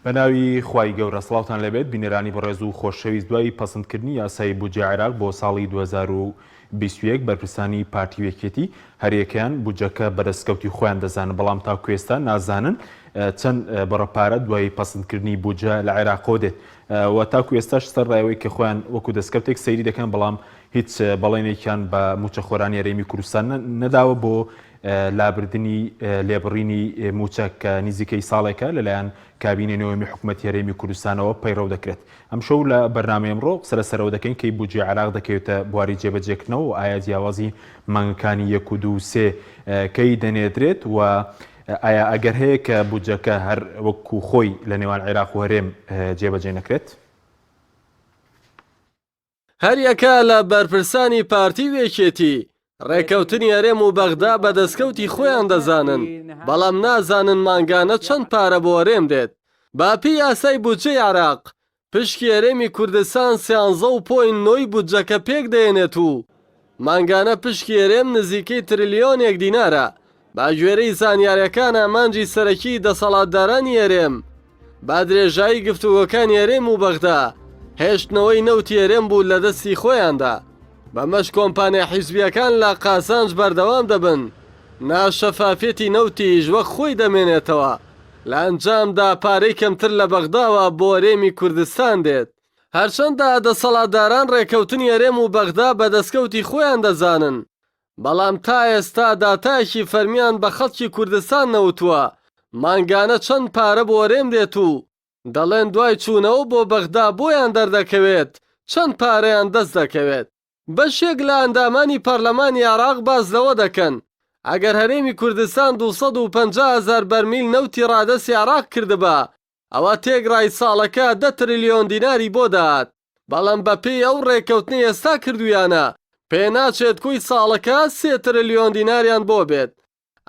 بەناوی خوای گەورە سڵاوتان لەبێت بینێرانی بەڕێز و خۆشەویست دوای پەسەندکردنی یاسای بودجە عێراق بۆ ساڵی 2021 بەرپرسانی پارتی یەکێتی هەریەکەیان بودجەکە بەدەستکەوتی خۆیان دەزانن بەڵام تا کوێستا نازانن چەند بەڕەپارە دوای پەسەندکردنی بودجە لە عێراقۆ دێت و تاکو ئێستاش سەر ڕایەوەی کە خۆیان وەکو دەستکەوتێک سەیری دەکەن بەڵام هیچ بەڵێنێکیان بە موچەخۆرانی هەرێمی کوردستان نەداوە بۆ لابردنی لێبڕینی موچە کە نزیکەی ساڵێکە لەلایەن کابینە نوێمی حکوومەتی هەرێمی کوردستانەوە پەیڕەو دەکرێت. ئەم شەو لە بەرنامە ئەمڕۆ سەرەوە دەکەین کەی بودجە عێراق دەکەوێتە بواری جێبەجێکردنەوە و ئایا جیاوازی مانگەکانی 1 و 2 و 3 کەی دەنێدرێت و ئایا ئەگەر هەیە کە بودجەکە هەر وەکو خۆی لە نێوان عێراق و هەرێم جێبەجێ نەکرێت؟ هەریەکە لە بەرپرسانی پارتی وێکێتی ڕێکەوتنی هەرێم و بەغدا بەدەستکەوتی خۆیان دەزانن بەڵام نازانن مانگانە چەند پارە بۆ هەرێم دێت. باپی یاسای بودجەی عێراق پشکی هەرێمی کوردستان 13.9 بودجەکە پێک دێنێت و مانگانە پشکی هەرێم نزیکەی تریلیۆنێک دینارە. باگوێرەی زانیاریەکان ئامانجی سەرەکی دەسەڵاتدارانی هەرێم با درێژایی گفتوگۆکانی هەرێم و بەغدا هێشتنەوەی نەوتی هەرێم بوو لە دەستی خۆیاندا. بەمەش کۆمپانیا حیزبیەکان لە قازانج بەردەوام دەبن ناشەفافێتی نەوتیش وەک خۆی دەمێنێتەوە لە ئەنجامدا پارەی کەمتر لە بەغداوە بۆ هەرێمی کوردستان دێت. هەرچەندە دەسەڵاتداران ڕێکەوتنی هەرێم و بەغدا بەدەستکەوتی خۆیان دەزانن بەڵام تا ئێستا داتایەکی فەرمیان بە خەڵکی کوردستان نەوتووە مانگانە چەند پارە بۆ هەرێم دێت و دەڵێن دوای چوونەوە بۆ بەغدا بۆیان دەردەکەوێت چەند پارەیان دەست دەکەوێت. بەشێک لە ئەندامانی پەرلەمانی عێراق باز لەوە دەکەن ئەگەر هەرێمی کوردستان 250,000 بەرمیل نەوتی ڕادەسی عێراق کردبا ئەوە تێگڕای ساڵەکە 10 تریلیۆن دیناری بۆ داهات. بەڵام بەپێی ئەو ڕێکەوتنی ئێستا کردویانە پێناچێت کوی ساڵەکە 3 تریلیۆن دیناریان بۆ بێت.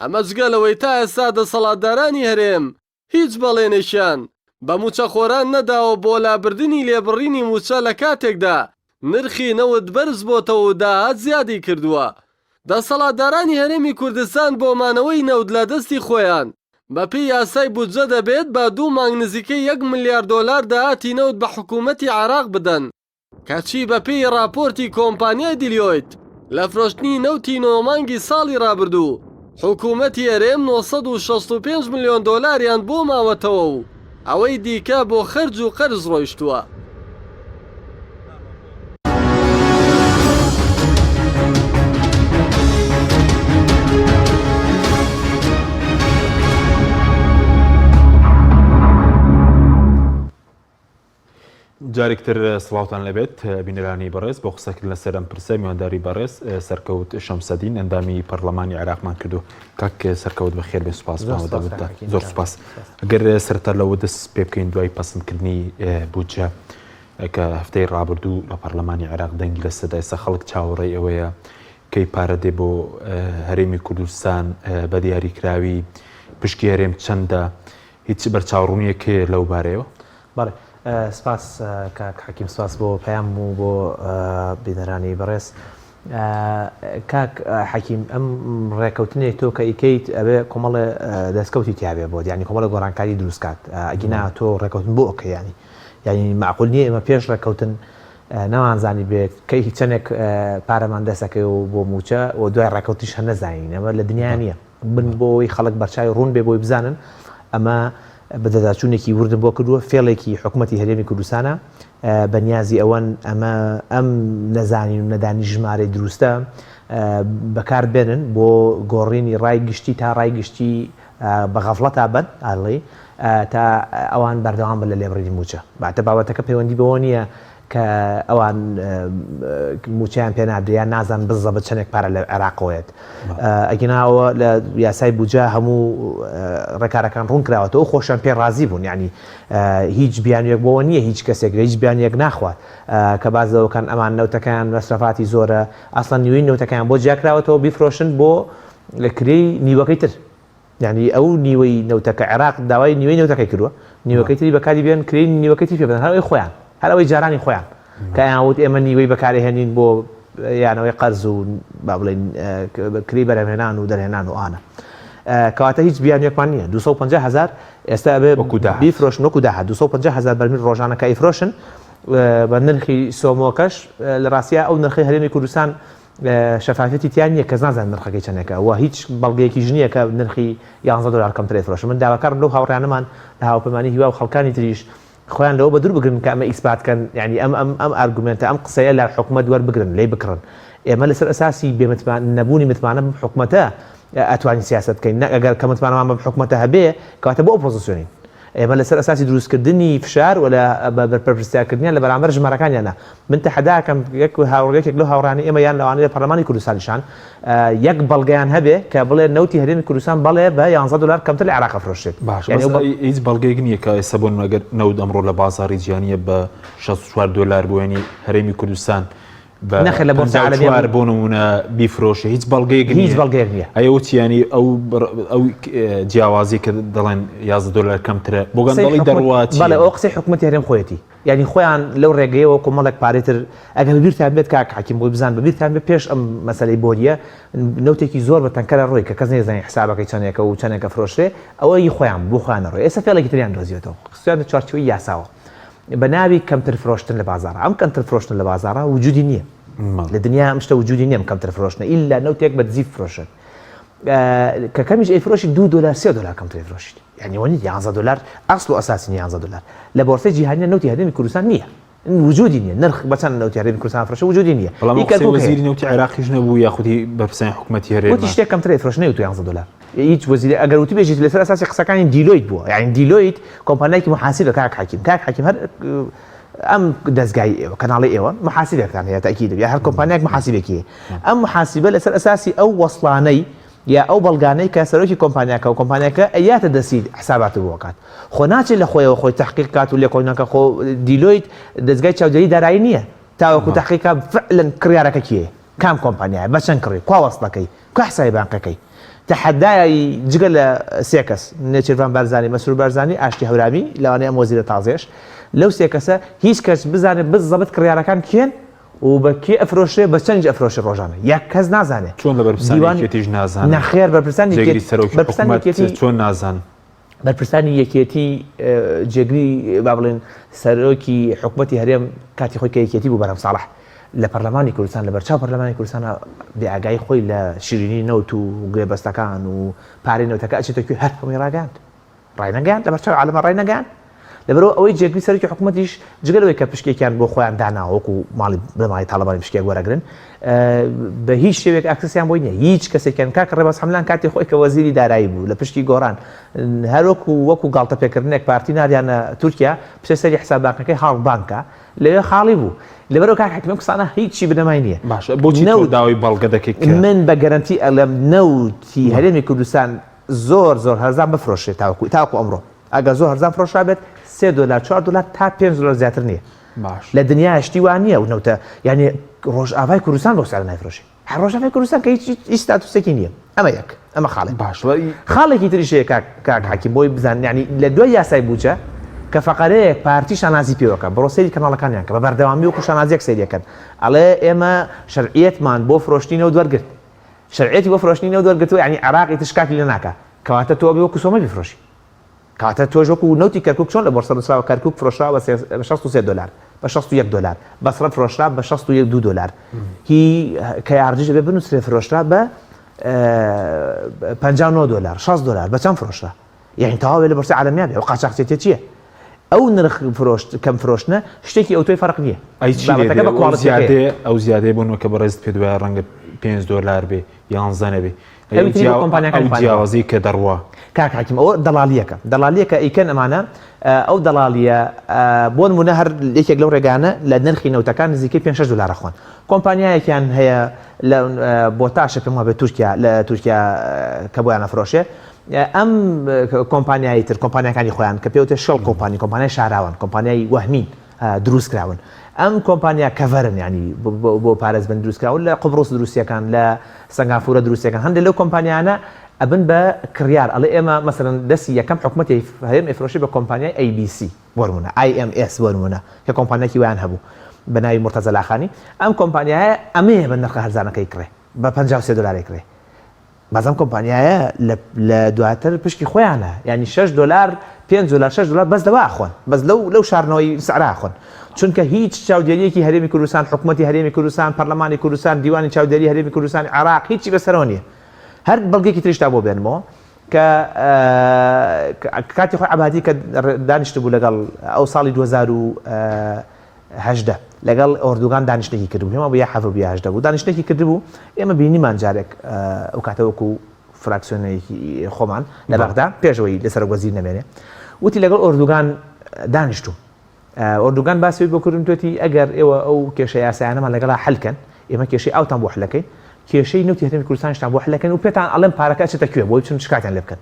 ئەمە جگەلەوەی تا ئێستا دەسەڵاتدارانی هەرێم هیچ بەڵێنێکیان بە موچەخۆران نەداوە بۆ لابردنی لێبڕینی موچە لە کاتێکدا نرخی نەوت بەرز بۆتەوە و داهات زیادی کردووە. دەسەڵاتدارانی هەرێمی کوردستان بۆ مانەوەی نەوت لە دەستی خۆیان بەپێی یاسای بودجە دەبێت بە 2 مانگ نزیکەی 1 ملیار دۆلار داهاتی نەوت بە حکوومەتی عێراق بدەن کەچی بەپێی راپۆرتی کۆمپانیای دیلیۆیت لە فرۆشتنی نەوتی نۆمانگی ساڵی ڕابردوو حکوومەتی هەرێم 965 ملیۆن دۆلاریان بۆ ماوەتەوە و ئەوەی دیکە بۆ خەرج و قەرز ڕۆیشتووە. جارێکتر سڵاوتان لەبێت بینەرانی بەڕێز بۆ قسەکردن لەسەر ئەم پرسە میوانداری بەڕێز سەرکەوت شەمسەدین ئەندامی پەرلەمانی عێراقمان کردو کاک سەرکەوت بەخێر بێ سوپاس زۆر سوپاس. ئەگەر سەرەتا لەوە دەست پێ بکەین دوای پەسەندکردنی بودجە کە هەفتەی ڕابردوو لە پەرلەمانی عێراق دەنگی لەسەردا ئێستا خەڵک چاوەڕێی ئەوەیە کەی پارە دێ بۆ هەرێمی کوردستان بە دیاریکراوی پشکی هەرێم چەندە هیچ بەرچاوڕوونیەک لەو بارەیەوە؟ بەڵێ سپاس کاک حەکیم سپاس بۆ پەیام و بۆ بینەرانی بەڕێز. کاک حەکیم ئەم ڕێکەوتنێک تۆ کە ئیکەیت ئەبێ کۆمەڵێ دەستکەوتی تیاابێ بۆ یانی کۆمەڵە گۆڕانکاری دروستکات ئەگینا تۆ ڕێکەوتن بۆ ئۆکە ینی معقول نییە ئێمە پێش ڕێکەوتن نەوانزانی بێت کەی هیچ چەندێک پارەمان دەستەکەی و بۆ موچە و دوای ڕێکەوتیش هەر نەزانین ئەمە لە دنیا نییە بن بۆی خەڵک بەرچاوی ڕوون بێ بۆی بزانن ئەمە بەدەداچوونێکی وردم بۆ کردووە فێڵێکی حکوومەتی هەرێمی کوردستانە بەنیازی ئەوەن ئەم نەزانین و نەدانی ژمارەی دروستە بەکار بێنن بۆ گۆڕینی ڕای گشتی تا ڕای گشتی بە غەفڵەتا بن ئاڵێ تا ئەوان بەردەوام بن لە لێبڕینی موچە باتە بابەتەکە پەیوەندی بەوە نییە کە ئەوان موچیان پێ نادرێن نازان بزە بە چەندێک پارە لە عێراقەوەیەت ئەگەناوە لە یاسای بودجە هەموو ڕێکارەکان ڕوون کراوەتەوە و خۆشیان پێ ڕازی بوون ینی هیچ بیانوێک بۆەوە نییە هیچ کەسێک هیچ بیانێک ناخوات کە بازەوەکان ئەمان نەوتەکان مەسرەفاتی زۆرە ئەسڵەن نیوەی نەوتەکان بۆ جیاکراوەتەوە بیفرۆشن بۆ لە کرێی نیوەکەی تر ینی ئەو نیوەی نەوتەکە عێراق داوای نیوەی نەوتەکەی کردووە نیوەکەی تری بەکاری بێن کرێی نیوەکەی تر پێ بدەن هەر ئەوەی خۆیان هەر ئەوەی جارانی خۆیان کە یانوت ئێمە نیوەی بەکارهێنین بۆ یانەوەی قەرز و با بڵێن کری بەرهێنان و دەرهێنان و ئانە کەواتە هیچ بیانوێکمان نییە 250,000 ئێستا بیفرۆشن وەکو داهات 250,000 بەرمیل ڕۆژانەکە ئیفرۆشن بە نرخی سۆمۆکەش لە ڕاستیە ئەو نرخی هەرێمی کوردستان شەفافەتی تیان نییە کەس نازان نرخەکەی چەندێکە و هیچ بەڵگەیەکی ژنیە کە نرخی 11 دلار کەمتر ئیفرۆشن. من داواکارم لەو هاوڕیانەمان لە هاوپەیمانی هیوا و خەڵکانی تریش خۆیان لەوە بە دوور بگرن کە ئەمە ئیسپاتکەن یعنی ئەم ئارگومنتە ئەم قسەیە لە حکومەت وەربگرن لێ بکڕن. ئێمە لەسەر ئەساسی نەبوونی متمانە حکومەتە ئەتوانی سیاست بکەین ئەگەر کە متمانەمان بە حکومەتە هەبێ کەواتە بۆ ئۆپۆزیسیۆنین. ئێمە لەسەر ئەساسی دروستکردنی فشار و لە بەرپرسیارکردنیان لە بەرامبەر ژمارەکانیانە من تەحەداکەم یەک هاوڕێکێک لەو هاوڕانی ئێمە یان لەوانەیە لە پەرلەمانی کوردستانیشان یەک بەڵگەیان هەبێ کە بڵێ نەوتی هەرێمی کوردستان بەڵێ بە 11 دلار کەمتر لە عێراق ئەفرۆشێت. باش هیچ بەڵگەیەک نییە کە ئێستا بۆ ئەگەر نەوت ئەمڕۆ لە بازاڕی جیهانیە بە 64 دلار بۆ ینی هەرێمی کوردستان نەخێت لە بۆرسە عالەمی بۆ نمونە بیفرۆشە هیچ بەڵگەیەک نییە. ئەوە چیانی ئەو جیاوازی کە دەڵێن 11 دلار کەمترە بۆ گەندەڵی دەڕواتی بەڵێ ئەو قسەی حکومەتی هەرێم خۆیەتی یعنی خۆیان لەو ڕێگەیەوە کۆمەڵێک پارێتر ئەگەر بیرتان بێت کاک حەکیم بۆی بزان بەبیرتان بێت پێش ئەم مەسەلەی بۆریە نەوتێکی زۆر بە تەنکەرە ڕۆی کە کەس نێزانانی حسابەکەی چەندێکە و چەندێکە فرۆشرێ ئەوەی خۆیان بۆ خۆیان ڕۆی ئێستا فێڵێکی تریان دۆزیێتەوە خستیان چارچوبی یاساوە بە ناوی کەمتر فرۆشتن لە بازاڕ ئەم کەمتر فرۆشتن لە بازاڕە وجودی نییە لە دنیا ئەم شتە وجودی نییە کەمتر فرۆشتنە ئیلا نەوتێک بە دزی فرۆشن کە کەمیش ئەیفرۆشی 2 دلار 3 دلار کەمتر ئەیفرۆشیت یعنی وەنی 11 دلار ئەسڵ و ئەساسی 11 دلار لە بۆرسەی جیهانیە نەوتی هەرێمی کوردستان نییە وجودی نییە نرخ بەچەند نەوتی هەرێمی کوردستان فرۆشە وجودی نییە. بەڵام وەزیری نەوتی عێراقیش نەبوو یاخودی بەرپرسانی حکومەتی هەرێم وتی شتێک کەمتر ئەیفرۆشنە نەوتی 11 دلار هیچ وەزیری ئەگەر وتی بێژیت لەسەر ئەساسی قسەکانی دیلۆیت بووە یعنی دیلۆیت کۆمپانیایکی محاسبە کاک حەکیم هەر ئەم دەستگای ئێوە کەناڵی ئێوە محاسبێکتان هەیە تاکید یا هەر کۆمپانیایك محاسبێکی ئەم محاسبە لەسەر ئەساسی ئەو وەسڵانەی یا ئەو بەڵگانەی کە سەرۆکی کۆمپانیاکە و کۆمپانیاکە ئەیاتە دەستی حسابات بۆکات خۆ ناچێت لە خۆیەوە خۆی تحقیق کات و لێکۆڵینەکە خۆ دیلۆیت دەستگای چاودێری دارایی نییە تاوەکو تحقیقا فعلن کڕیارەکە کیە کام کۆمپانیایە بەچەند کڕی کوا وەسڵەکەی کا حسابی بانقەکەی تەحەدای جگە لە سێ کەس نێچیروان بارزانی مەسرور بارزانی ئاشتی هەورامی لەوانەیە ئەم وەزیرە تازێش لەو سێ کەسە هیچ کەس بزانێت بزەبت کڕیارەکان کێن و بە کێ ئەفرۆشێ بە چەند ئەفرۆشی ڕۆژانە یەک کەس نازانێت چۆن لە بەرپرسانیەتیش نازانێت نەخێر بەرپرسانی چۆن نازان بەرپرسانی یەکێتی جێگری با بڵێن سەرۆکی حکومەتی هەرێم کاتی خۆی کە یەکێتی بوو بەرەم ساڵح لە پەرلەمانی کوردستان لە بەرچاو پەرلەمانی کوردستانە بێئاگای خۆی لە شیرینی نەوت و گوێبەستەکان و پارەی نەوتەکە ئەچێتە کوێ هەر هەمووی ڕاگەاند ڕاینەگەاند لە بەرچاو عالەمە ڕاینەگەاند لەبەرەوە ئەوەی جێگری سەرۆکی حکومەتیش جگەلەوەی کە پشکێکیان بۆ خۆیان داناوەکو ماڵی بڵێمای تاڵەبانی پشکێک وەرەگرن بە هیچ شێوێک ئاکسسیان بۆی نییە هیچ کەسێکیان کاکە ڕێباز حەملان کاتی خۆی کە وەزیری دارایی بوو لە پشتی گۆڕان هەروەکو وەکو گاڵتە پێکردنێک پارتی ناریانە تورکیا پێسەری حسابانکەکەی هاڵ بانکە لەوێ خاڵی بوو لەبەرەوە کاک حەکیم قسانە هیچی بنەمای نییە. باش بۆچی داوای بەڵگە دەکەیت من بە گەرانتی ئەلەم نەوتی هەرێمی کوردستان زۆر هەرزان بفرۆشێت تاوەکو ئەمڕۆ ئەگە زۆر هەرزان فرۆشا بێت 3 دلار 4 دلار تا 5 دلار زیاتر نییە لە دنیا هەشتی وان نییە و نەوتە یعنی ڕۆژئاوای کوردستان بۆ سەر نایفرۆشی هەر ڕۆژئاوای کوردستان کە هیچ ستاتوسێکی نییە ئەمە یەک ئەمە خاڵێک باش خاڵێکی تریشەیە کاک حەکیم بۆی بزان یعنی لە دوای یاسای بووجە کە فەقەرەیەک پارتی شانازی پێوەکە بڕۆ سەیری کەناڵەکانیان کە بە بەردەوامی وەکو شانازیەک سەیریەکەن ئەڵێ ئێمە شەرعیەتمان بۆ فرۆشتنەوە دووەرگرت شەرعیەتی بۆ فرۆشتنەوە دووەرگرتووە یعنی عێراقی تشکاکی لێ ناکە کەواتە تۆ بێ وەکو سۆمە بیفرۆشی کاتە تۆ ژۆک و نەوتی کەرکک چۆن لە بۆرسە نووسراوە کەرکک فرۆشرا بە 63 دلار بە 61 دلار بەسڕەت فرۆشرا بە 62 دلار هی کە یارجش بێ بنووسێ فرۆشرا بە 59 دلار 60 دلار بە چەند فرۆشرا یعنی تەواوی لە بۆرسە عالەمیە بێ و قاچاقچێتیە چییە ئەو نرخ کەم فرۆشتنە شتێکی ئەو تۆی فەرق نییە ئەو زیادەیە بوون کە بەڕێزت پێ دوای ڕەنگە 5 دلار بێ یان زانە بێ جیاوازی کە دەڕوا کاک حەکیم ئەوە دەڵالیەکە ئیکەن ئەمانە ئەو دەڵالیە بۆ نمونە هەر یەکێک لەو ڕێگانە لە نرخی نەوتەکان نزیکەی 5 دلار خوان کۆمپانیایەکیان هەیە لە بۆتاشە پێم وابێت تورکیا کە بۆیانە فرۆشێ ئەم کۆمپانیایی تر کۆمپانیەکانی خۆیان کە پێوتە شەڵ کۆمپانیای شاراون کۆمپانیای وەهمین دروست کراون ئەم کۆمپانیا کەڤەرن ینی بۆ پارێزبن دروستکراون لە قوبڕۆس دروستیەکان لە سنگافورە دروستیەکان هەندێک لەو کۆمپانیانە ئەبن بە کڕیار ئەڵێ ئێمە مەسەرەن دەستی یەکەم حکومەتی هەرێم ئەفرۆشی بە کۆمپانیای ABC وەرمونە IMS وەرمونە کە کۆمپانیایکی ویان هەبوو بە ناوی مرتەزە لاخانی ئەم کۆمپانیایە ئەمەیە بە نرخە هەرزانەکەی کڕێ بە 53 دلاری کڕێ بازم کۆمپانیایە لە دواتر پشتی خۆیانە ینی $6 $5 $6 بەس دەوا خۆن بەس لەو شارنەوەی سعرا خۆن چونکە هیچ چاودێریەکی هەرێمی کوردستان حکوومەتی هەرێمی کوردستان پەرلەمانی کوردستان دیوانی چاودێری هەرێمی کوردستان عراق هیچی بەسەرەوە نییە هەر بەڵگێکی تریشتا بۆ بێنمەوە کە کاتی خۆی عەبادی کە دانیشت بوو لەگەڵ ئەو ساڵی 2018 لەگەڵ ئۆردوگان دانیشتێکی کردبوو هێمە بۆ یا حەفر بیا هەژدە بوو دانیشتێکی کردبوو ئێمە بینیمان جارێک ئەو کاتەوەکو فراکسیۆنەیەکی خۆمان لە بەغدا پێشەوەی لەسەر وەزیر نەمێنێ وتی لەگەڵ ئۆردوگان دانیشتوم ئۆردوگان باسی بۆ کردم توێتی ئەگەر ئێوە ئەو کێشە یاسایانەمان لەگەڵا حەلکەن ئێمە کێشەی ئاوتان بۆ حلەکەین کێشەی نەوتی هەرێمی کوردستانشتان بۆ حلەکەن و پێتان ئەڵێم پارەکە چێتە کوێ بۆی چون شکاتیان لێ بکەن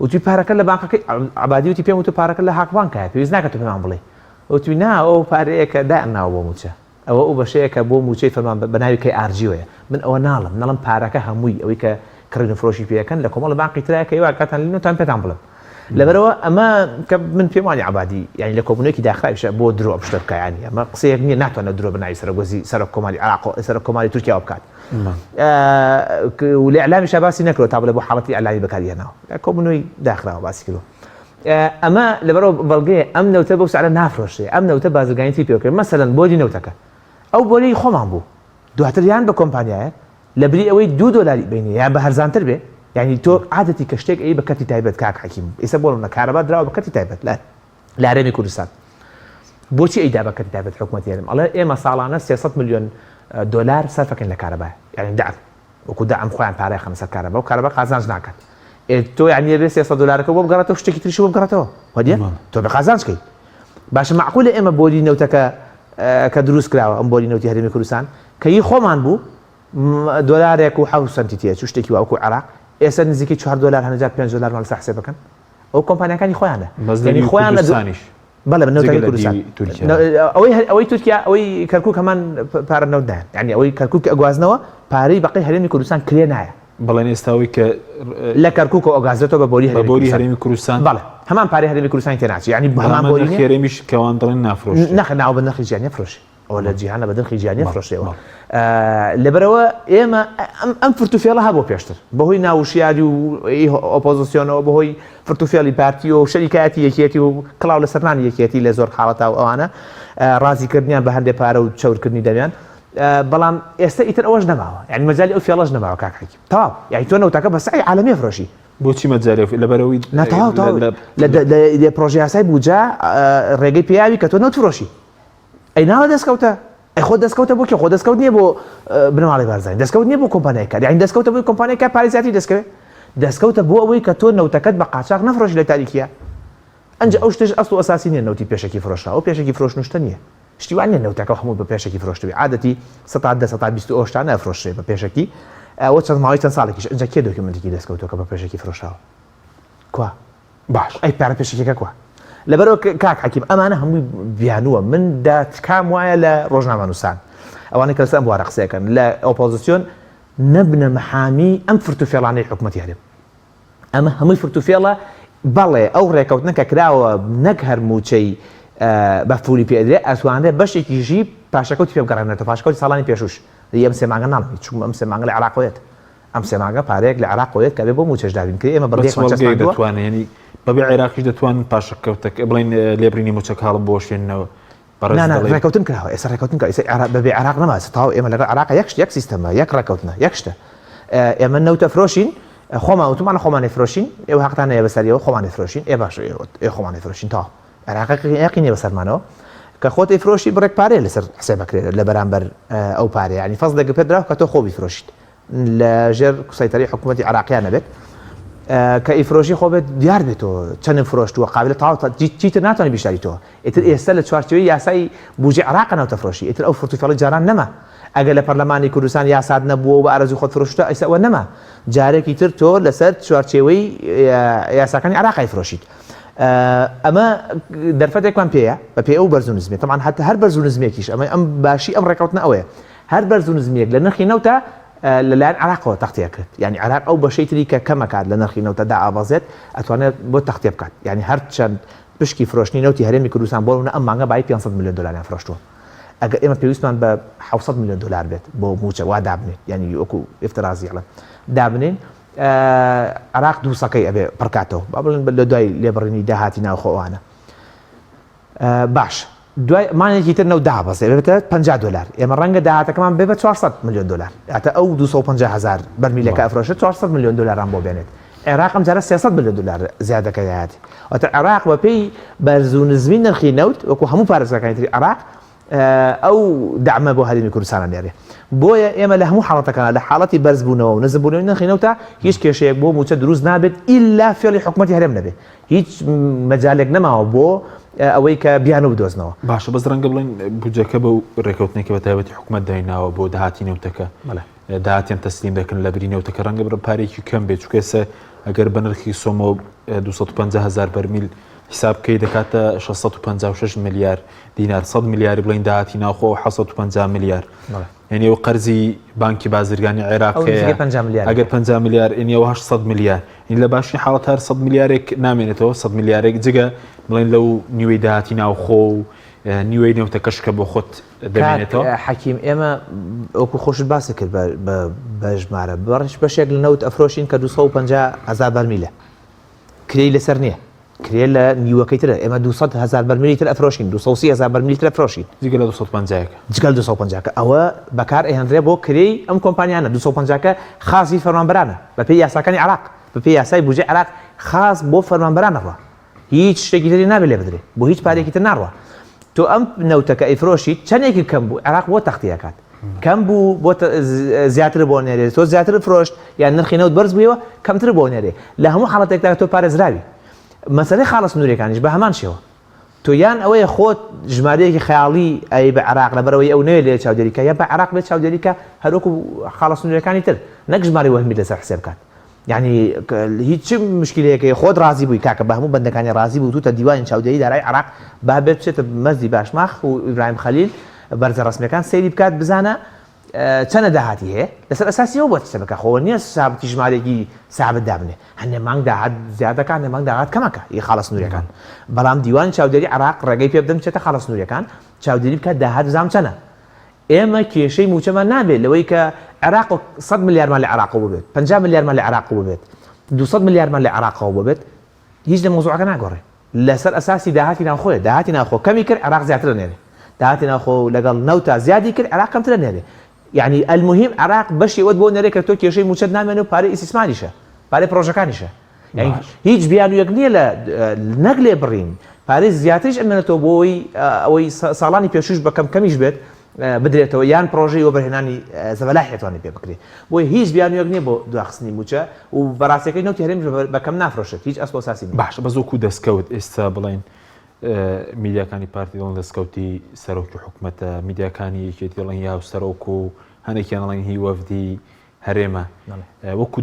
وتی پارەکە لە بانکەکەی عەبادی وتی پێم وتە پارەکە لە هاکبانکایە پێویست ناکات تۆ پێمان بڵێ وتی نا ئەو پارەیە کە داناوە بۆ موچە ئەوە ئەو بەشەیەکە بۆ موچەی فەرمان بە ناوی KRG-ەیە من ئەوە ناڵم پارەکە هەمووی ئەوەی کە کڕین فرۆشی پێەکەن لە کۆمەڵ بانقی ترایە کە ئێوە کاتان لێنەوەتان پێتان بڵێم لەبەرەوە ئەمە کە من پێم وانی عەبادی یعنی لە کۆبوونەوەیەکی داخراویشە بۆ درۆ ئەم شتە بکایانی ئەمە قسەیەک نییە ناتوانێت درۆ بناوی سەرۆگۆزی سەرۆک کۆماری عێراق و سەرۆک کۆماری تورکیا بکات و لە ئەعلامیش باسی نەکرێت تا بڵێ بۆ حاڵەتی ئەعلامی بەکارهێناوە لە کۆبوونەوەی داخراوە باسی کردو ئەمە لەبەرەوە بەڵگەیە ئەم نەوتە بەو سعرە نافرۆشێ ئەم نەوتە بازرگانیتی پێکرد مەسەلەن بۆری نەوتەکە ئەو بۆری خۆمان بوو دواتر یان بە کۆمپانیایە لە بری ئەوەی $2 بینی یان بە هەرزانتر بێ یعنی تۆ عادەتی کە شتێک ئەی بە کەتی تایبەت کاک حەکیم ئێستا بۆڵە کارەبا دراوە بە کەتی تایبەت لە هەرێمی کوردستان بۆچی ئەیدا بە کەتی تایبەت حکوومەتی هەرێم ئەڵێ ئێمە ساڵانە $300 ملیۆن سەرفەکەین لە کارەبا یعنی دەعم وەکو دەعم خۆیان پارەی خەمە سەر کارەبا و کارەبا قازانج ناکات تۆ یعنی بێ $300 بۆ بگەڕێتەوە شتێکی تریش بۆ بگەڕێتەوە وەدیە تۆ بە قازانجکەی باشە معقولە ئێمە بۆری نەوتەکە کە دروست کراوە ئەم بۆری نەوتی هەرێمی کوردستان کە هی خۆمان بوو $1 و 7 سنتی تێ شتێکی واوکو عێراق ئێستا نزیکی $4 هەنجار $5 مال سەحسێ بکەن ئەو کۆمپانیەکانی خۆیانە یعنی خۆیان لەزانیش بەڵێ بنەوتەکەی کوردستان ئەوەی تورکیا ئەوەی کەرکووک هەمان پارە نەوتدایان یعنی ئەوەی کەرکووک ئەگوازنەوە پارەی بەقی هەرێمی کوردستان کرێ نایە بەڵێن ئێستاوی کە لە کەرکووک و ئۆگازێتەوە بە بۆری هەرێمی کوردستان بەڵێ هەمان پارەی هەرێمی کوردستانی تێناچێت یعنی هەمان بۆری هەرێمیش کەوان دڵێن نافرۆش نەخ ناو بە نرخی گیانی فرۆشی ئەو لە جیهانە بە نرخی گیانی فرۆشێەوە لەبەرەوە ئێمە ئەم فرتوفێڵە هەبوو پێشتر بەهۆی ناوشیاری و ئۆپۆزیسیۆنەوە بەهۆی فرتوفێڵی پارتی و شەریکایەتی یەکێتی و کڵاو لە سەرمانی یەکێتی لە زۆر حاڵەتە و ئەوانە ڕازیکردنیان بە هەندێک پارە و چەورکردنی دەمیان بەڵام ئێستا ئیتر ئەوەش نەماوە یعنی مەجای ئەو فێڵەش نەماوە کاک حەکیم تەواو یعنی تۆ نەوتەکە بە سعی عالەمی فرۆشی بۆچی مەجارێ لەبەرەوەی نەتەواو لە پرۆژە یاسای بوجا ڕێگەی پیاوی کە تۆ نەوتفرۆشی ئەی ناوە دەستکەوتە ئەی خۆ دەستکەوتە بۆ کێ خۆ دەستکەوت نییە بۆ بنەماڵی بارزانانی دەستکەوت نییە بۆ کۆمپانیای کار یعنی دەستکەوتە بۆی کۆمپانیای کار پارەی زیاتری دەستکەوێت دەستکەوتە بۆ ئەوەی کە تۆ نەوتەکەت بە قاچاق نەفرۆشی لە تاریکیە ئەنجە ئەو شتێش ئەسڵ و ئەساسی نییە نەوتی پێشەکی فرۆشە ئەو پێشەکی فرۆشتە نییە شتیوان نیە نەوتەکە هەموو بە پێشەکی فرۆشتوی عادەتی 100-120 شتان نەفرۆشێ بە پێشەکی ئەوە چەند ماوەی چەند ساڵێکیش ئەنجە کێ دۆکیومنتێکی دەستکەوتەوە کە بە پێشەکی فرۆشاوە کوا باش ئەی پارە پێشەکێکە کوا لەبەرەوە کاک حەکیم ئەمانە هەمووی بیانووە من داتکام وایە لە ڕۆژنامەنووسان ئەوانەی کە لەسەر بوارە قسەکەن لە ئۆپۆزیسیۆن نەبنە محامی ئەم فرتوفێڵانەی حکوومەتی هەرێم ئەمە هەمووی فرتوفێڵە بەڵێ ئەو ڕێکەوتنە کە کراوە نەک هەر موچەی بە فولی پێدرێ ئەتوانێت بەشێکیژی پاشەکەوتی پێ بگەڕێنێتەوە پاشەکەوتی ساڵانی پێشوش ئەم سێ مانگە ناڵمی چون ئەم سێ مانگە لە عێراقۆیەت ئەم سێ مانگە پارەیەک لە عێراقۆیەت کە بێ بۆ موچەش دابین کرد ئێمە بەڵگەیەک دەتوانێت ینی بەبێ عێراقیش دەتوانن پاشەکەوتەکە بڵین لێبرینی موچە کاڵم بۆ شوێنەوە ڕێکەوتن کراوە ئێستا ڕێکەوتن بەبێ عێراق نەما تاو ئێمە لەگەڵ عێراق یەک سیستەمە یەک ڕێکەوتنە یەک شتە ئێمە نەوتە فرۆشین خۆمان وتمانە خۆمانی فرۆشین ئێوە حەقتان هەیە بەسەریەوە خۆمانی فرۆشین ئێ باش ئێ خۆمانی فرۆشین تا عێراق یەقینی بەسەرمانەوە کە خۆتی فرۆشی بڕێک پارەیە لەسەر حساب بکرێت لە بەرامبەر ئەو پارەیە ینی فەزلێک پێدراوە کە تۆ خۆبی فرۆشیت لە ژێر سەیتەری حکوومەتی عێراقیانە بێت کە ئیفرۆشی خۆ بێت دیار بێتەوە چەند فرۆشتووە قابلە تاو چیتر ناتوانانی بیشتاریتەوە ئیتر ئێستا لە چوارچێوەی یاسای بودجێ عێراق ناوتە فرۆشی ئیتر ئەو فرتوفێڵی جاران نەما ئەگەر لە پەرلەمانی کوردستان یاساد نەبووە بە ئارەزوی خۆت فرۆشتە ئەوە نەما جارێکی تر تۆ لەسەر چوارچێوەی یاساکانی عێراقی فرۆشیت ئەمە دەرفەتێکمان پێەیە بە پێ ئەو بەرز و نزمێت تەمان هەتا هەر بەرز و نزمێکیش ئەمە ئەم باشی ئەم ڕێکەوتنە ئەوەیە هەر بەرز و نزمێک لە نرخی نەوتە لەلایەن عێراقەوە تەختەیە کرد یعنی عێراق ئەو بەشەی تری کە کەمەکات لە نرخی نەوتەدا ئاوازێت ئەتوانێت بۆ تەختێ بکات یعنی هەر چەند پشکی فرۆشتنی نەوتی هەرێمی کوردستان بۆ ئەم مانگە بای $500 ملیۆن فرۆشتووە ئەگەر ئێمە پێویستمان بە $700 ملیۆن بێت بۆ موچە وا دابنێت یعنی وەکو ئفترازی ئەڵێ دابنێن عراق دووسەکەی ئەبێ پڕکاتەوە با بڵێن لە دوای لێبڕینی داهاتی ناوخۆوانە باش دوای مانێکی تر نەو دابەزێ بێتە $50 ئێمە ڕەنگە داهاتەکەمان بێ بە $400 ملیۆن ئەتە ئەو 250,000 بەرمیلەکە ئەفرۆشە $400 ملیۆن بۆ بێنێت عێراق ئەم جارە $300 ملیۆن زیادەکە داهاتی ئەتە عێراق بە پێی بەرز و نزمی نرخی نەوت وەکو هەموو پارێزگاکانی تری عێراق ئەو دعمە بۆ هەرێمی کوردستانە نێرێ بۆیە ئێمە لە هەموو حاڵەتەکان لە حاڵەتی بەرزبوونەوە و نزمبوونەوەی نرخی نەوتە هیچ کێشەیەک بۆ موچە دروست نابێت ئیلا فێڵی حکوومەتی هەرێم نەبێ هیچ مەجالێک نەماوە بۆ ئەوەی کە بیان و بدۆزنەوە باشە بەس ڕەنگە بڵین بودجەکە بە ڕێکەوتنێکە بە تایبەتی حکوومەت دایناوە بۆ داهاتی نەوتەکە داهاتیان تەسلیم دەکەن لە بری نەوتەکە ڕەنگە بڕ پارێکی کەم بێت چکەسە ئەگەر بە نرخی سۆمە 250,000 بەرمیل حساب بکەی دەکاتە 656 ملیار دینار 100 ملیاری بڵین داهاتی ناوخۆ 650 ملیار یعنی ئەو قەرزی بانکی بازرگانی عێراقەیە ئەگەر 50 ملیار ئێنیەوە 800 ملیار این لە باشی حاڵەت هەر 100 ملیارێک نامێنێتەوە 100 ملیارێک جگە بڵین لەو نیوەی داهاتی ناوخۆ و نیوەی نەوتەکەشکە بۆ خۆت دەمێنێتەوە حەکیم ئێمە ئەوکو خۆشت باسە کرد بە ژمارە بەڕش بەشێک لە نەوت ئەفرۆشین کە 250,000 بەرمیلە کرێی لەسەر نییە کرێ لە نیوەکەی ترە ئێمە 200,000 بەرمیلی تر ئەفرۆشین 230,000 بەرمیلی تر ئەفرۆشین جگە لە 250 جگەل 250 ئەوە بەکار ئەهێنرێ بۆ کرێی ئەم کۆمپانیانە 250 خاصی فەرمانبەرانە بە پێی یاساکانی عێراق بە پێی یاسای بودجێ عێراق خاص بۆ فەرمانبەرانەڕە هیچ شتێکی تری نابێت لێ بدرێت بۆ هیچ پارێکی تر ناڕوە تۆ ئەم نەوتەکە ئەیفرۆشیت چەندێکی کەم بوو عێراق بۆ تەختیەکات کەم بوو بۆ زیاتر بۆ نێرێت تۆ زیاتر فرۆشت یان نرخی نەوت بەرز بوویەوە کەمتر بۆ نێرێ لە هەموو حاڵەتێکدا تۆ پارێزراوی مەسەلەی خاڵە سنوورەکانیش بە هەمان شێوە تۆ یان ئەوەیە خۆت ژمارەیەکی خەیاڵی ئەی بە عێراق لەبەرەوەی ئەو نوێ لێ چاودێریکە یا بە عێراق بێت چاودێریکە هەروەکو خاڵە سنوورەکانی تر نەک ژماری وەهمی لەسەر حسێب بکات یعنی هیچ مشکلەیەکی خۆت ڕازی بووی کاکە بە هەموو بەندەکانی ڕازی بوو توتە دیوانی چاودێری دارای عێراق با بێت بچێتە مەزی باشماخ و ئیبراهیم خەلیل بەرزە ڕسمیەکان سەیری بکات بزانە چەنە داهاتی هەیە لەسەر ئەساسیەوە بۆ حسێبەکە خۆوە نییە سابتی ژمارێکی سابت دابنێ هەندێک مانگ داهات زیادەکان هەندێک مانگ داهات کەمەکە یە خاڵە سنوورەکان بەڵام دیوانی چاودێری عێراق ڕێگەی پێ بدەن بچێتە خاڵە سنوورەکان چاودێری بکات داهات بزانم چەنە ئێمە کێشەی موچەمان نابێت لەوەی کە عێراق 100 ملیارمان لە عێراقەوە بێت 50 ملیارمان لە عێراقەوە بێت 200 ملیارمان لە عێراقەوە بێت هیچ لە مۆزوعەکە ناگۆڕێ لەسەر ئەساسی داهاتی ناوخۆیە داهاتی ناوخۆ کەمی کرد عێراق زیاتر نێرێ داهاتی ناوخۆ لەگەڵ نەوتە زیادی کرد عێراق کەمتر نێرێ يعني المهم عراق باش يود بو نريك تو كيشي موشد نامنو باري استثماريشه باري بروجكانيشه يعني هيج بيانو يقنيه لا نقله برين باري زياتيش انه تو بوي او صالاني بيشوش بكم كميش بيت بدريتو يان بروجي وبرهناني زبلاحيتوني بكري بوي هيج بيانو يقنيه بو داخسني موچا وبراسكي نو تهرم بكم نافرشت هيج اساس اساسي باش بزوكو دسكوت استابلين میدیاکانی پارتی دڵن دەستکەوتی سەرۆکی حکوومەتە میدیاکانی یەکێتی دڵن یا سەرۆک و هەنێکیان دەڵێن هی وەفدی هەرێمە وەکو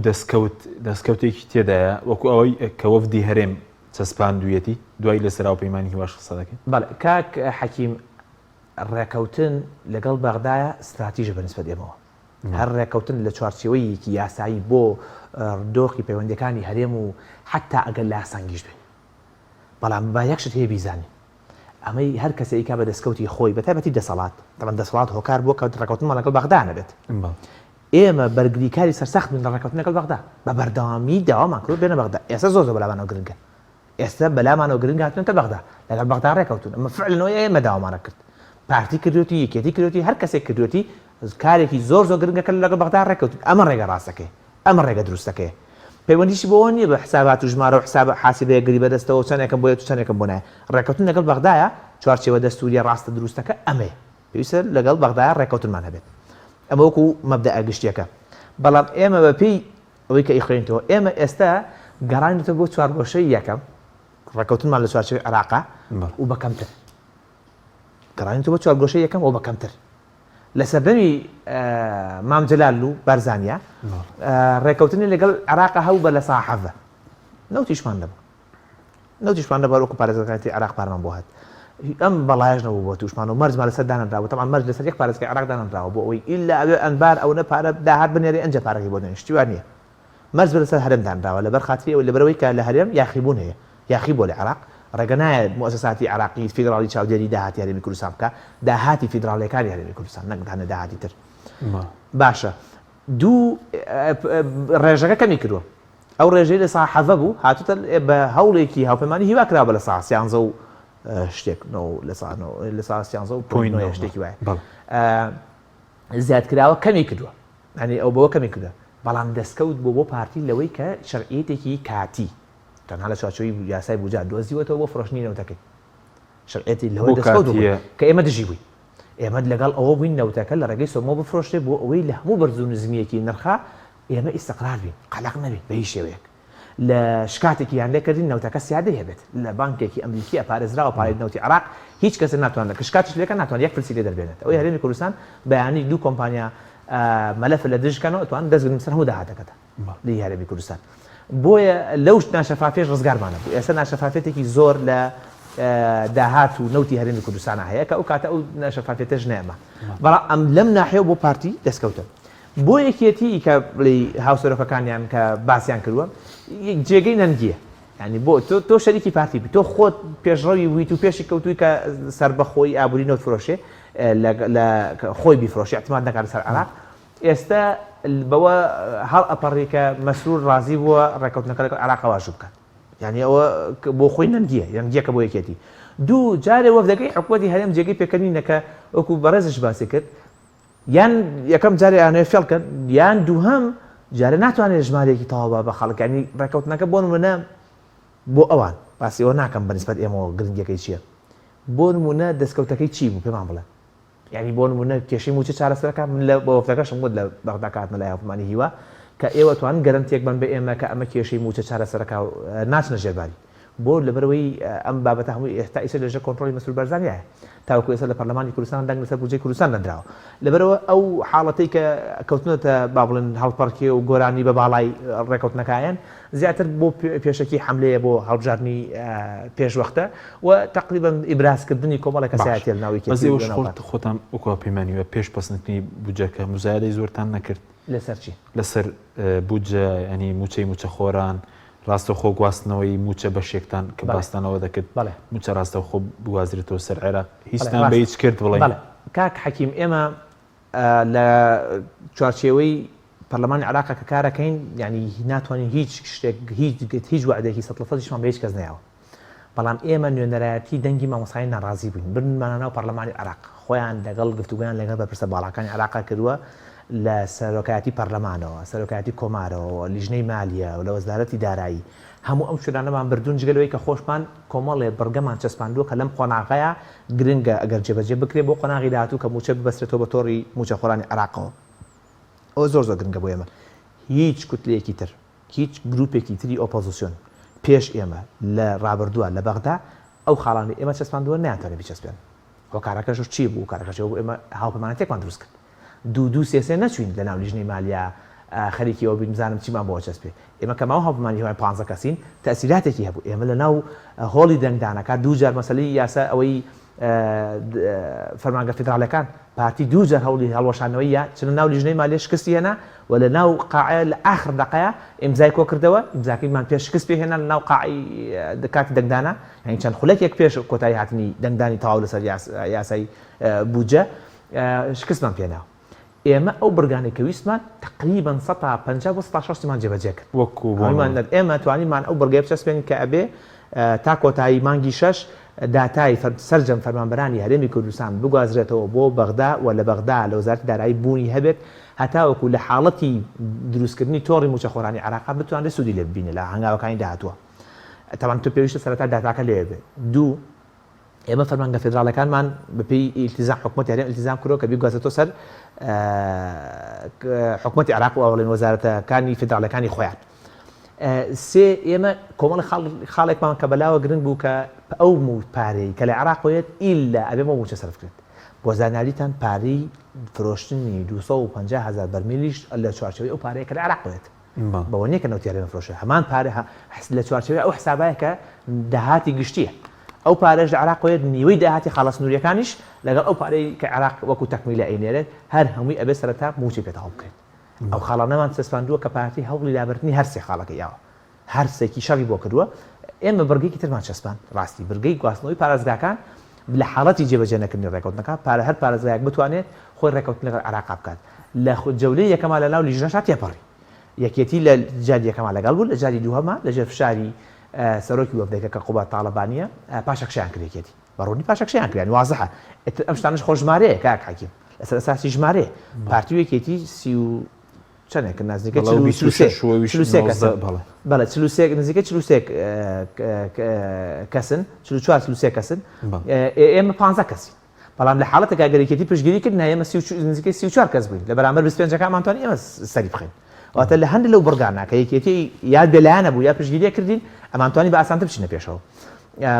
دەستکەوتێکی تێدایە وەکو ئەوەی کە وەفدی هەرێم چەسپاندوویەتی دوای لە سەراو پەیمانی هیواش قسە دەکەن بەڵێ کاک حەکیم ڕێکەوتن لەگەڵ بەغدایە استراتیژە بەنسبەت ئێمەوە هەر ڕێکەوتن لە چوارچێوەیەکی یاسایی بۆ دۆخی پەیوەندەکانی هەرێم و حتا ئەگەر لا سەنگیش بێت بەڵام با یەکشت هەیە بیزانین ئەمەی هەر کەسێکا بە دەستکەوتی خۆی بە تایبەتی دەسەڵات دەڵێن دەسەڵات هۆکار بۆ کە ڕێکەوتنمان لەگەڵ بەغدا نەبێت ئێمە بەرگریکاری سەرسەخت من لە ڕێکەوتن لەگەڵ بەغدا بە بەردەوامی داوامان کرد بێنە بەغدا ئێستا زۆر بەلامانەوە گرنگە ئێستا بەلامانەوە گرنگ هاتوونەتە بەغدا لەگەڵ بەغدا ڕێکەوتون ئەمە فعلەوەی ئێمە داوامانە کرد پارتی کردوێتی یەکێتی کردوێتی هەر کەسێک کردوێتی کارێکی زۆر گرنگەکە لەگەڵ بەغدا ڕێکەوتون ئەمە ڕێگە ڕاستەکەی ئەمە ڕێگە دروستەکەی پەیوەندیشی بۆ نییە بە حسابات و ژمارە و حساب حاسبەیە گری بەدەستەوە چەندێکم بۆیە و چەندێکم بۆ نایە ڕێکەوتن لەگەڵ بەغدایە چوارچێوە دەستوریە ڕاستە دروستەکە ئەمێ پێویستە لەگەڵ بەغدایە ڕێکەوتنمان هەبێت ئەمە وەکو مەبدەئە گشتیەکە بەڵام ئێمە بەپێی ئەوەی کە ئیخوێنیتەوە ئێمە ئێستا گەڕانێتەوە بۆ چوارگۆشەی یەکەم ڕێکەوتنمان لە چوارچێوەی عێراقا و بەکەمتر گەڕانێتەوە بۆ چوارگۆشەی یەکەم و بەکەمتر لە سەردەمی مام جەلال و بارزانیا ڕێکەوتنی لەگەڵ عێراق هەبوو بە لە ساحەفە نەوتیشمان دەبوو وەکو پارێزەکانی عێراق پارمان بۆ هات ئەم بەڵایەش نەبوو بۆ تووشمان و مەرجمان لەسەر دانراوە تەمان مەرج لەسەر یەک پارێزگای عێراق دانراوە بۆ ئەوەی ئیلا ئەوێ ئەنبار ئەو نەپارە داهات بنێرێ ئەنجە پارەکەی بۆ دێن شتیوان نییە مەرج لەسەر هەرێم دانراوە لەبەر خاتری ئەو لەبەرەوەی کە لە هەرێم یاخیبوون هەیە یاخی بۆ لە عێراق ڕێگە نایە مؤسساتی عێراقی فیدراڵی چاودێری داهاتی هەرێمی کوردستان بکە داهاتی فیدراڵیەکانی هەرێمی کوردستان نەک داهاتی تر باشە دوو ڕێژەکە کەمی کردووە ئەو ڕێژەی لە سا حەڤە بوو هاتوتە بە هەوڵێکی هاوپەیمانی هیوا کرا بە لە سا سیانزە و شتێک لە سا سیانزە و پۆینت شتێکی وایە زیادکراوە کەمی کردووە ئەنی ئەو بەوە کەمی کردە بەڵام دەستکەوت بۆ پارتی لەوەی کە شەرعیەتێکی کاتی تەنها لە چاچۆی یاسای بوجار دۆزیوەتەوە بۆ فرۆشتنی نەوتەکەی شەرعیەتی لەوە دەستکەوت کە ئێمە دژی بووین ئێمە لەگەڵ ئەوە بووین نەوتەکە لە ڕێگەی سۆمۆ بفرۆشتێ بۆ ئەوەی لە هەموو بەرز و نزمیەکی نرخا ئێمە ئیستقرار بین قەلق نەبێت بە هیچ شێوەیەک لە شکاتێکی یان لێکردین نەوتەکە سیادە هەبێت لە بانکێکی ئەمریکی ئەپارێزراوە پارەی نەوتی عراق هیچ کەس ناتوانێت کە شکاتش لێکە ناتوانێت یەک پرسی لێ دەربێنێت ئەوەی هەرێمی کوردستان بەیانی دوو کۆمپانیا مەلەفە لە دژکەنەوە ئەتوان دەستگرن سەر هەموو داهاتەکەتە لی هەرێمی کوردستان بۆیە لەو ناشەفافێش ڕزگارمانە بوو ئێستا ناشەفافێتێکی زۆر لە داهات و نەوتی هەرێمی کوردستانە هەیە کە ئەو کاتە ئەو ناشەفافێتەش نێمە بەڵام ئەم لەم ناحێ بۆ پارتی دەستکەوتە بۆ یەکێتی کە بڵێ هاوسەرۆکەکانیان کە باسییان کردووە جێگەی نەنگیە ینی بۆ تۆ شەریکی پارتی بی تۆ خۆت پێشڕەوی ویت و پێشی کەوتوی کە سربەخۆی ئابووری نەوت فرۆشێ لە خۆی بیفرۆشی احتمال نەکات سەر عراق ئێستا بەوە هەڵ ئەپەڕی کە مەسرور ڕازی بووە ڕێکەوتنەکە لەگەڵ عراق واژ بکات یعنی ئەوە بۆ خۆی نەنگیەکە بۆ یەکێتی دوو جارێ وەفدەکەی حکوومەتی هەرێم جێگەی پێکردنینەکە وەکو بەڕێزش باسی کرد یان یەکەم جارێ ئانەیە فێڵکەن یان دووهەم جارە ناتوانێت ژمارەیەکی تەواو بە خەڵکانی ڕێکەوتنەکە بۆ نمونە بۆ ئەوان باسیەوە ناکەم بەنسبەت ئێمەوە گرنگەکەی چییە بۆ نمونە دەستکەوتەکەی چی بوو پێمان بڵێ یعنی بۆ نمونە کێشەی موچە چارەسەرەکە من لە بۆ وەفدەکەشم وت لە بەغدا کاتمە لای هاوپەیمانی هیوا کە ئێوە توان گەرنتێک بن بە ئێمە کە ئەمە کێشەی موچە چارەسەرەکە ناچنە ژێرباری بۆ لەبەرەوەی ئەم بابەتە هەمووی ئێستا ئیسە لەژێر کۆنتڕۆلی مەسئول بەرزانیایە تاوەکو ئێستا لە پەرلەمانی کوردستان دەنگ لەسەر بودجەی کوردستان نەدراوە لەبەرەوە ئەو حاڵەتەی کە کەوتنەتە با بڵێن هەڵپەرکێ و گۆرانی بە باڵای ڕێکەوتنەکایەن زیاتر بۆ پێشەکی حملەیە بۆ هەڵبژاردننی پێشوەختە و تقریبا ئیبرازکردنی کۆمەڵە کەسایەتی لەناوی خۆتان وەکو پەیمانیوە پێش پەسەندکردنی بودجەکە مزایدەی زۆرتان نەکرد لەسەر چی لەسەر بودجە ینی موچەی موچەخۆران ڕاستەوخۆ گواستنەوەی موچە بەشێکتان کە باستانەوە دەکرد موچە ڕاستەوخۆ بوازرێتەوە سەر عێراق هیچتان بە هیچ کرد بڵێ کاک حەکیم ئێمە لە چوارچێوەی پەرلەمانی عێراقا کە کارەکەین ینی ناتوانین هیچ شتێک هیچ وعدێکی 100%مان بە هیچ کەس نەیەوە بەڵام ئێمە نوێنەرایەتی دەنگی مامۆسایی ناڕازی بووین برنمانە ناو پەرلەمانی عێراق خۆیان لەگەڵ گفتوگویان لەگەڵ بەرپرسە باڵاکانی عێراقا کردووە لە سەرۆکایەتی پەرلەمانەوە سەرۆکایەتی کۆمارەوە لیژنەی مالیە و لە وەزارەتی دارایی هەموو ئەم شوێنانەمان بردوون جگەلەوەی کە خۆشمان کۆمەڵێ بەرگەمان چەسپاندووە کە لەم قۆناغەیە گرنگە ئەگەر جێبەجێ بکرێ بۆ قۆناغی داهاتوو کە موچە ببەسترێتەوە بە تۆڕی موچەخۆرانی عێراقەوە ئەوە زۆر گرنگە بۆ ئێمە هیچ کوتلەیەکی تر هیچ گروپێکی تری ئۆپۆزیسیۆن پێش ئێمە لە ڕابردووە لە بەغدا ئەو خاڵانی ئێمە چەسپاندووە ناتوانێت بچەسپێن ئەو کارەکەش چی بوو کارەکەشەوە بۆ ئێمە هاوپەیمانەتێکمان دروست کرد دوو سێسێ نەچوین لە ناو لیژنەی مالیە خەریکیەوە بزانم چیمان بۆ چەسپێ ئێمە کەماوە هاوپەیمانی هەوای 15 کەسین تەسیراتێکی هەبوو ئێمە لە ناو هۆڵی دەنگدانەکە دوو جار مەسەلەی یاسا ئەوەی فەرمانگە فیدراڵەکان پارتی دوو جار هەوڵی هەڵوەشانەوەیە چنە ناو لیژنەی مالیە شکستی هێنا و لە ناو قاعە لە ئاخر دقەیە ئیمزای کۆ کردەوە ئیمزاکەیمان پێش شکست پێهێنا لە ناو قاعی کاتی دەنگدانە یعنی چەند خولەکێک پێش کۆتایی هاتنی دەنگدانی تەواو لەسەر یاسای بودجە شکستمان پێناوە ئێمە ئەو بڕگانێک کە ویستمان تقریبا 150 بۆ 160مان جێبەجێ کرد وەکو ئێمە توانیمان ئەو بڕگەی بچەسپێنین کە ئەبێ تا کۆتایی مانگی 6 داتای سەرجەم فەرمانبەرانی هەرێمی کوردستان بگوازرێتەوە بۆ بەغدا و لە بەغدا لە وەزارەتی دارایی بوونی هەبێت هەتاوەکو لە حاڵەتی دروستکردنی تۆڕی موچەخۆرانی عێراق بتوانێت سوودی لێ ببینێ لە هەنگاوەکانی داهاتووە تەوان تۆ پێویستە سەرەتا داتاکە لێ بێت دوو ئێمە فەرمانگە فیدراڵەکانمان بەپێی ئیلتیزام حکوومەتی هەرێم ئیلتیزام کردەوە کە بیگوازێتەوە سەر حکوومەتی عێراق و ئەوڵێن وەزارەتەکانی فیدراڵەکانی خۆیان سێ ئێمە کۆمەڵی خاڵێکمان کە بەلاوە گرنگ بوو کە ئەو پارەی کە لە عێراقۆیەت ئیلا ئەبێمە موچە سەرف کرد بۆ زاناریتان پارەی فرۆشتنی 250,000 بەرمیلیش لە چوارچەوەی ئەو پارەیە کە لە عێراقۆیەت بەوە نییە کە نەوتیارێ مەفرۆشە هەمان پارە لە چوارچەوەی ئەو حسابایە کە داهاتی گشتیە ئەو پارێژ لە عێراقۆیەت نیوەی داهاتی خاڵە سنووریەکانیش لەگەڵ ئەو پارەی کە عێراق وەکو تەکمیلە ئەینێرێت هەر هەمووی ئەبێ سەرەتا موچی پێتەواو بکرێت ئەو خاڵانەمان چەسپاندووە کە پارتی هەوڵی لابردنی هەر سێ خاڵەکە یاوە هەر سێکی شەڕی بۆ کردووە ئێمە بەرگەیەکی ترمان چەسپان ڕاستی بەرگەی گواستنەوەی پارێزگاکان لە حاڵەتی جێبەجێ نەکردنی ڕێکەوتنەکە هەر پارێزگایەک بتوانێت خۆی ڕێکەوتنی لەگەڵ عێراق بکات لە جەولەی یەکەما لە ناو لیژنەشا تێپەڕی یەکێتی لە جاری یەکەمان لەگەڵ بوو لە جاری دووهەمە لەژێر فشاری سەرۆکی وەفدەکە کە قوبات تاڵەبانیە پاشەکشیان کردێتی بەڕوونی پاشەکشیان کردیان وازەحە ئەم شتانش خۆ ژمارەیە کاک حەکیم لەسەر ئەساسی ژمارەیە پارتی یەکێتی چەندێک نزیکە 43 کەسن 44 کەسن ئێمە 15 کەسی بەڵام لە حاڵەتە گەرێکێتی پشتگیری کرد ئێمە نزیکەی 34 کەس بووین لە بەرامبەر 25کانمانتوان ئێمە سەری بخەین واتە لە هەندێک لەو بڕگانە کە یەکێتی یا بێلایەنە بوو یا پشتگیریە کردین ئەمانتوانی بە ئاسانتر بچینە پێشەوە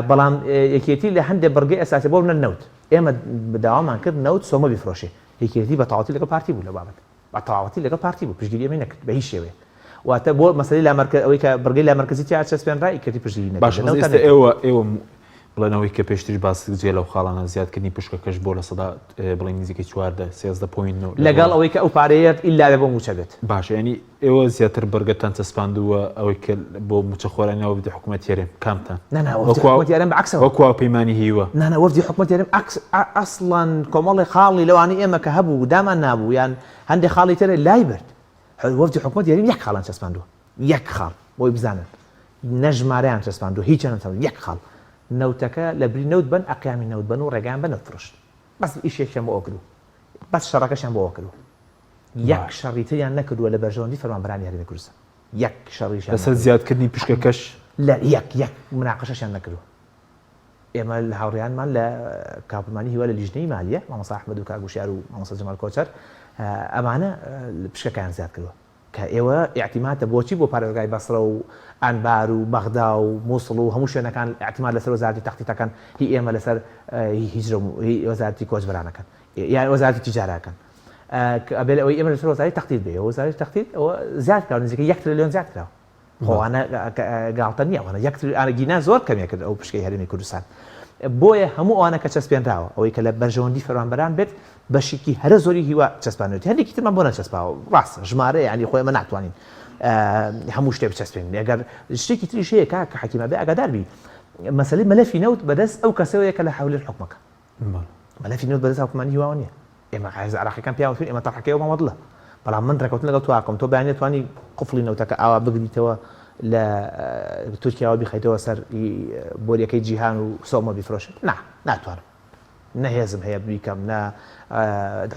بەڵام یەکێتی لە هەندێک بڕگەی ئەساسی بۆ بنە نەوت ئێمە بەداوامان کرد نەوت سۆمە بیفرۆشێ یەکێتی بە تەواوەتی لەگەڵ پارتی بوو لە بابەت بە تەواوەتی لەگەڵ پارتی بوو پشتگیری ئەمە نەکرد بە هیچ شێوێ واتە بۆ مەسەلەی لا ئەوەی کە بڕگەی لا مەرکەزی تیا چەسپێنرا یەکێتی پشتگیری نەکرد باش ئێوە بڵێنەوەی کە پێشتری باسی جێ لەو خاڵانە زیادکردنی پشکەکەش بۆ لە سەدا بڵێ نزیکەی 13.9 لەگەڵ ئەوەی کە ئەو پارەیەت ئیلا بۆ موچە بێت باش ینی ئێوە زیاتر بەرگەتان چەسپاندووە ئەوەی کە بۆ موچە خۆرانەوە بدە حکوومەت یارێم کامتان یارم بەعکسەوە وەکوا پەیمانی هیوە وەفدی حکوومەت یارم ئەسڵان کۆمەڵی خاڵی لەوانی ئێمە کە هەبوو دامان نابوو یان هەندێک خاڵی ترە لای برد وەفدی حکوومەت یاریم یەک خاڵان چەسپاندووە یەک خاڵ بۆی بزانن نەژمارەیان چەسپاندووە هیچیان یەک خاڵ نەوتەکە لە بری نەوت بن ئەقیامی نەوت بن و ڕێگان بە نەوت فرۆشت بەس ئیشێکیان بۆ ئەو کردو بەس شەڕەکەشیان بۆ ئەو کردو یەک شەڕیتریان نەکردووە لە بەرژەوەندی فەرمانبەرانی هەرێمی کوردستان یەک شەڕیشیان لەسەر زیادکردنی پشکەکەش لە یەک مناقەشەشیان نەکردووە ئێمە لە هاوڕێیانمان لە کاپمانی هیوا لە لیژنەی مالیە مامۆستا ئەحمەد و کاگوشیار و مامۆستا جەمال کۆچەر ئەمانە پشکەکەیان زیاد کردووە کە ئێوە ئیعتیماتە بۆچی بۆ پارێزگای بەسڕە و ئەنبار و بەغدا و مووسڵ و هەموو شوێنەکان ئیعتیمات لەسەر وەزارەتی تەختیتەکان هی ئێمە لەسەر هیجرە و وەزارەتی کۆچبەرانەکان یان وەزارەتی تیجارەکان ئەبێ ئەوەی ئێمە لەسەر وەزارەتی تەختیت بێ وەزارەتی تەختیت ئەوە زیاد کراوە نزیکەی 1 تریلیۆن زیاد کراوە خۆوانە گاڵتە نییە وانە 1 تریلیۆن زۆر کەمێ کرد ئەو پشکەی هەرێمی کوردستان بۆیە هەموو ئەوانە کە چەسپێنراوە ئەوەی کە لە بەرژەوەندی فەرمانبەران بێت بەشێکی هەرە زۆری هیوا چەسپانێتی هەندێکی ترمان بۆ نەچەسپاوە ڕاستە ژمارە ینی خۆی ئەمە ناتوانین هەموو شتێ بچەسپێنین ئەگەر شتێکی تریش هەیە کە حەکیمە بێ ئاگادار بی مەسەلەی مەلەفی نەوت بەدەست ئەو کەسەوەیە کە لە حەولێر حکومەکە مەلەفی نەوت بەدەست حکومانی هیواوە نییە ئێمە حیز عراقیەکان پیاوەتوین ئێمە تەحقیقەوە مامەدڵە بەڵام من ڕێکەوتن لەگەڵ تواکەم تۆ بەیانێت توانی قفڵی نەوتەکە ئاوا بگریتەوە لە تورکیاوە بیخەیتەوە سەر بۆریەکەی جیهان و سۆمە بیفرۆشن ناتوانم نەهێزم هەیە بیکەم نە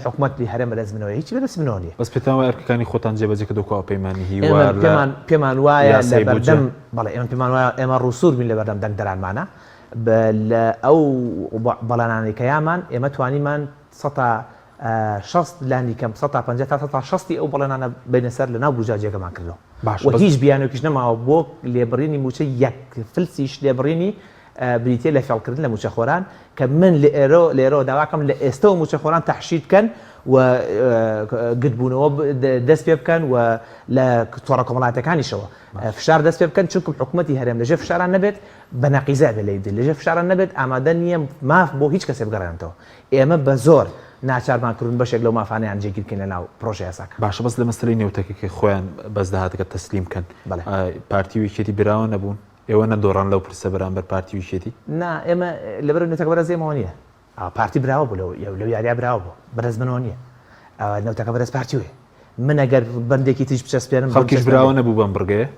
حکومەت لی هەرێمە لە زمنەوەی هیچی بەدەست منەوە نیە بەس پێتانەوە ئەرکەکانی خۆتان جێبەجێ کردووە پەیمانی هیوا پێمان وایە لە بەردەم بەڵێ ئێمە پێمان وایە ئێمە ڕووسور بین لە بەردەم دەنگدەرانمانە لە ئەو بەڵانانی کە یامان ئێمە توانیمان 160 لانی کەم 150 تا 160 ئەو بەڵێنانە بینە سەر لە ناو بوجاجێکەمان کردەوە و هیچ بیانێکیش نەماوە بۆ لێبڕینی موچە یەک فلسیش لێبڕینی بریتە لە فێڵکردن لە موچەخۆران کە من لە ئێرە داواکەم لە ئێستا و موچەخۆران تەحشید بکەن و گرتبوونەوە دەست پێ بکەن و لە تۆڕە کۆمەڵایەتەکانیشەوە فشار دەست پێ بکەن چونکە حکوومەتی هەرێم لەژێر فشاران نەبێت بە نەقیزە بێ لێ لەژێر فشاران نەبێت ئامادە نییە ماف بۆ هیچ کەسێ بگەڕێنەوە ئێمە بە زۆر ناچارمانکردن بەشێک لەو مافانیان جێگیرکەین لە ناو پرۆژە یاساکە باشە بەس لە مەسەلەی نێوتەکە خۆیان بەس داهاتەکە تەسلیم بکەن پارتی ویکێتی براوە نەبوون ئێوە نەدۆڕان لەو پرسە بەرامبەر پارتی ویکێتی نا ئێمە لەبەر نێوتەکە بەرەزێمەوە نییە پارتی براوە بوو لەو یاریا براوە بوو بەرز منەوە نییە نەوتەکە بەرز پارتیوێ من ئەگەر بەندێکی تیش بچەسپێنم خەڵکیش براوە نەبوو بەم بڕگەیە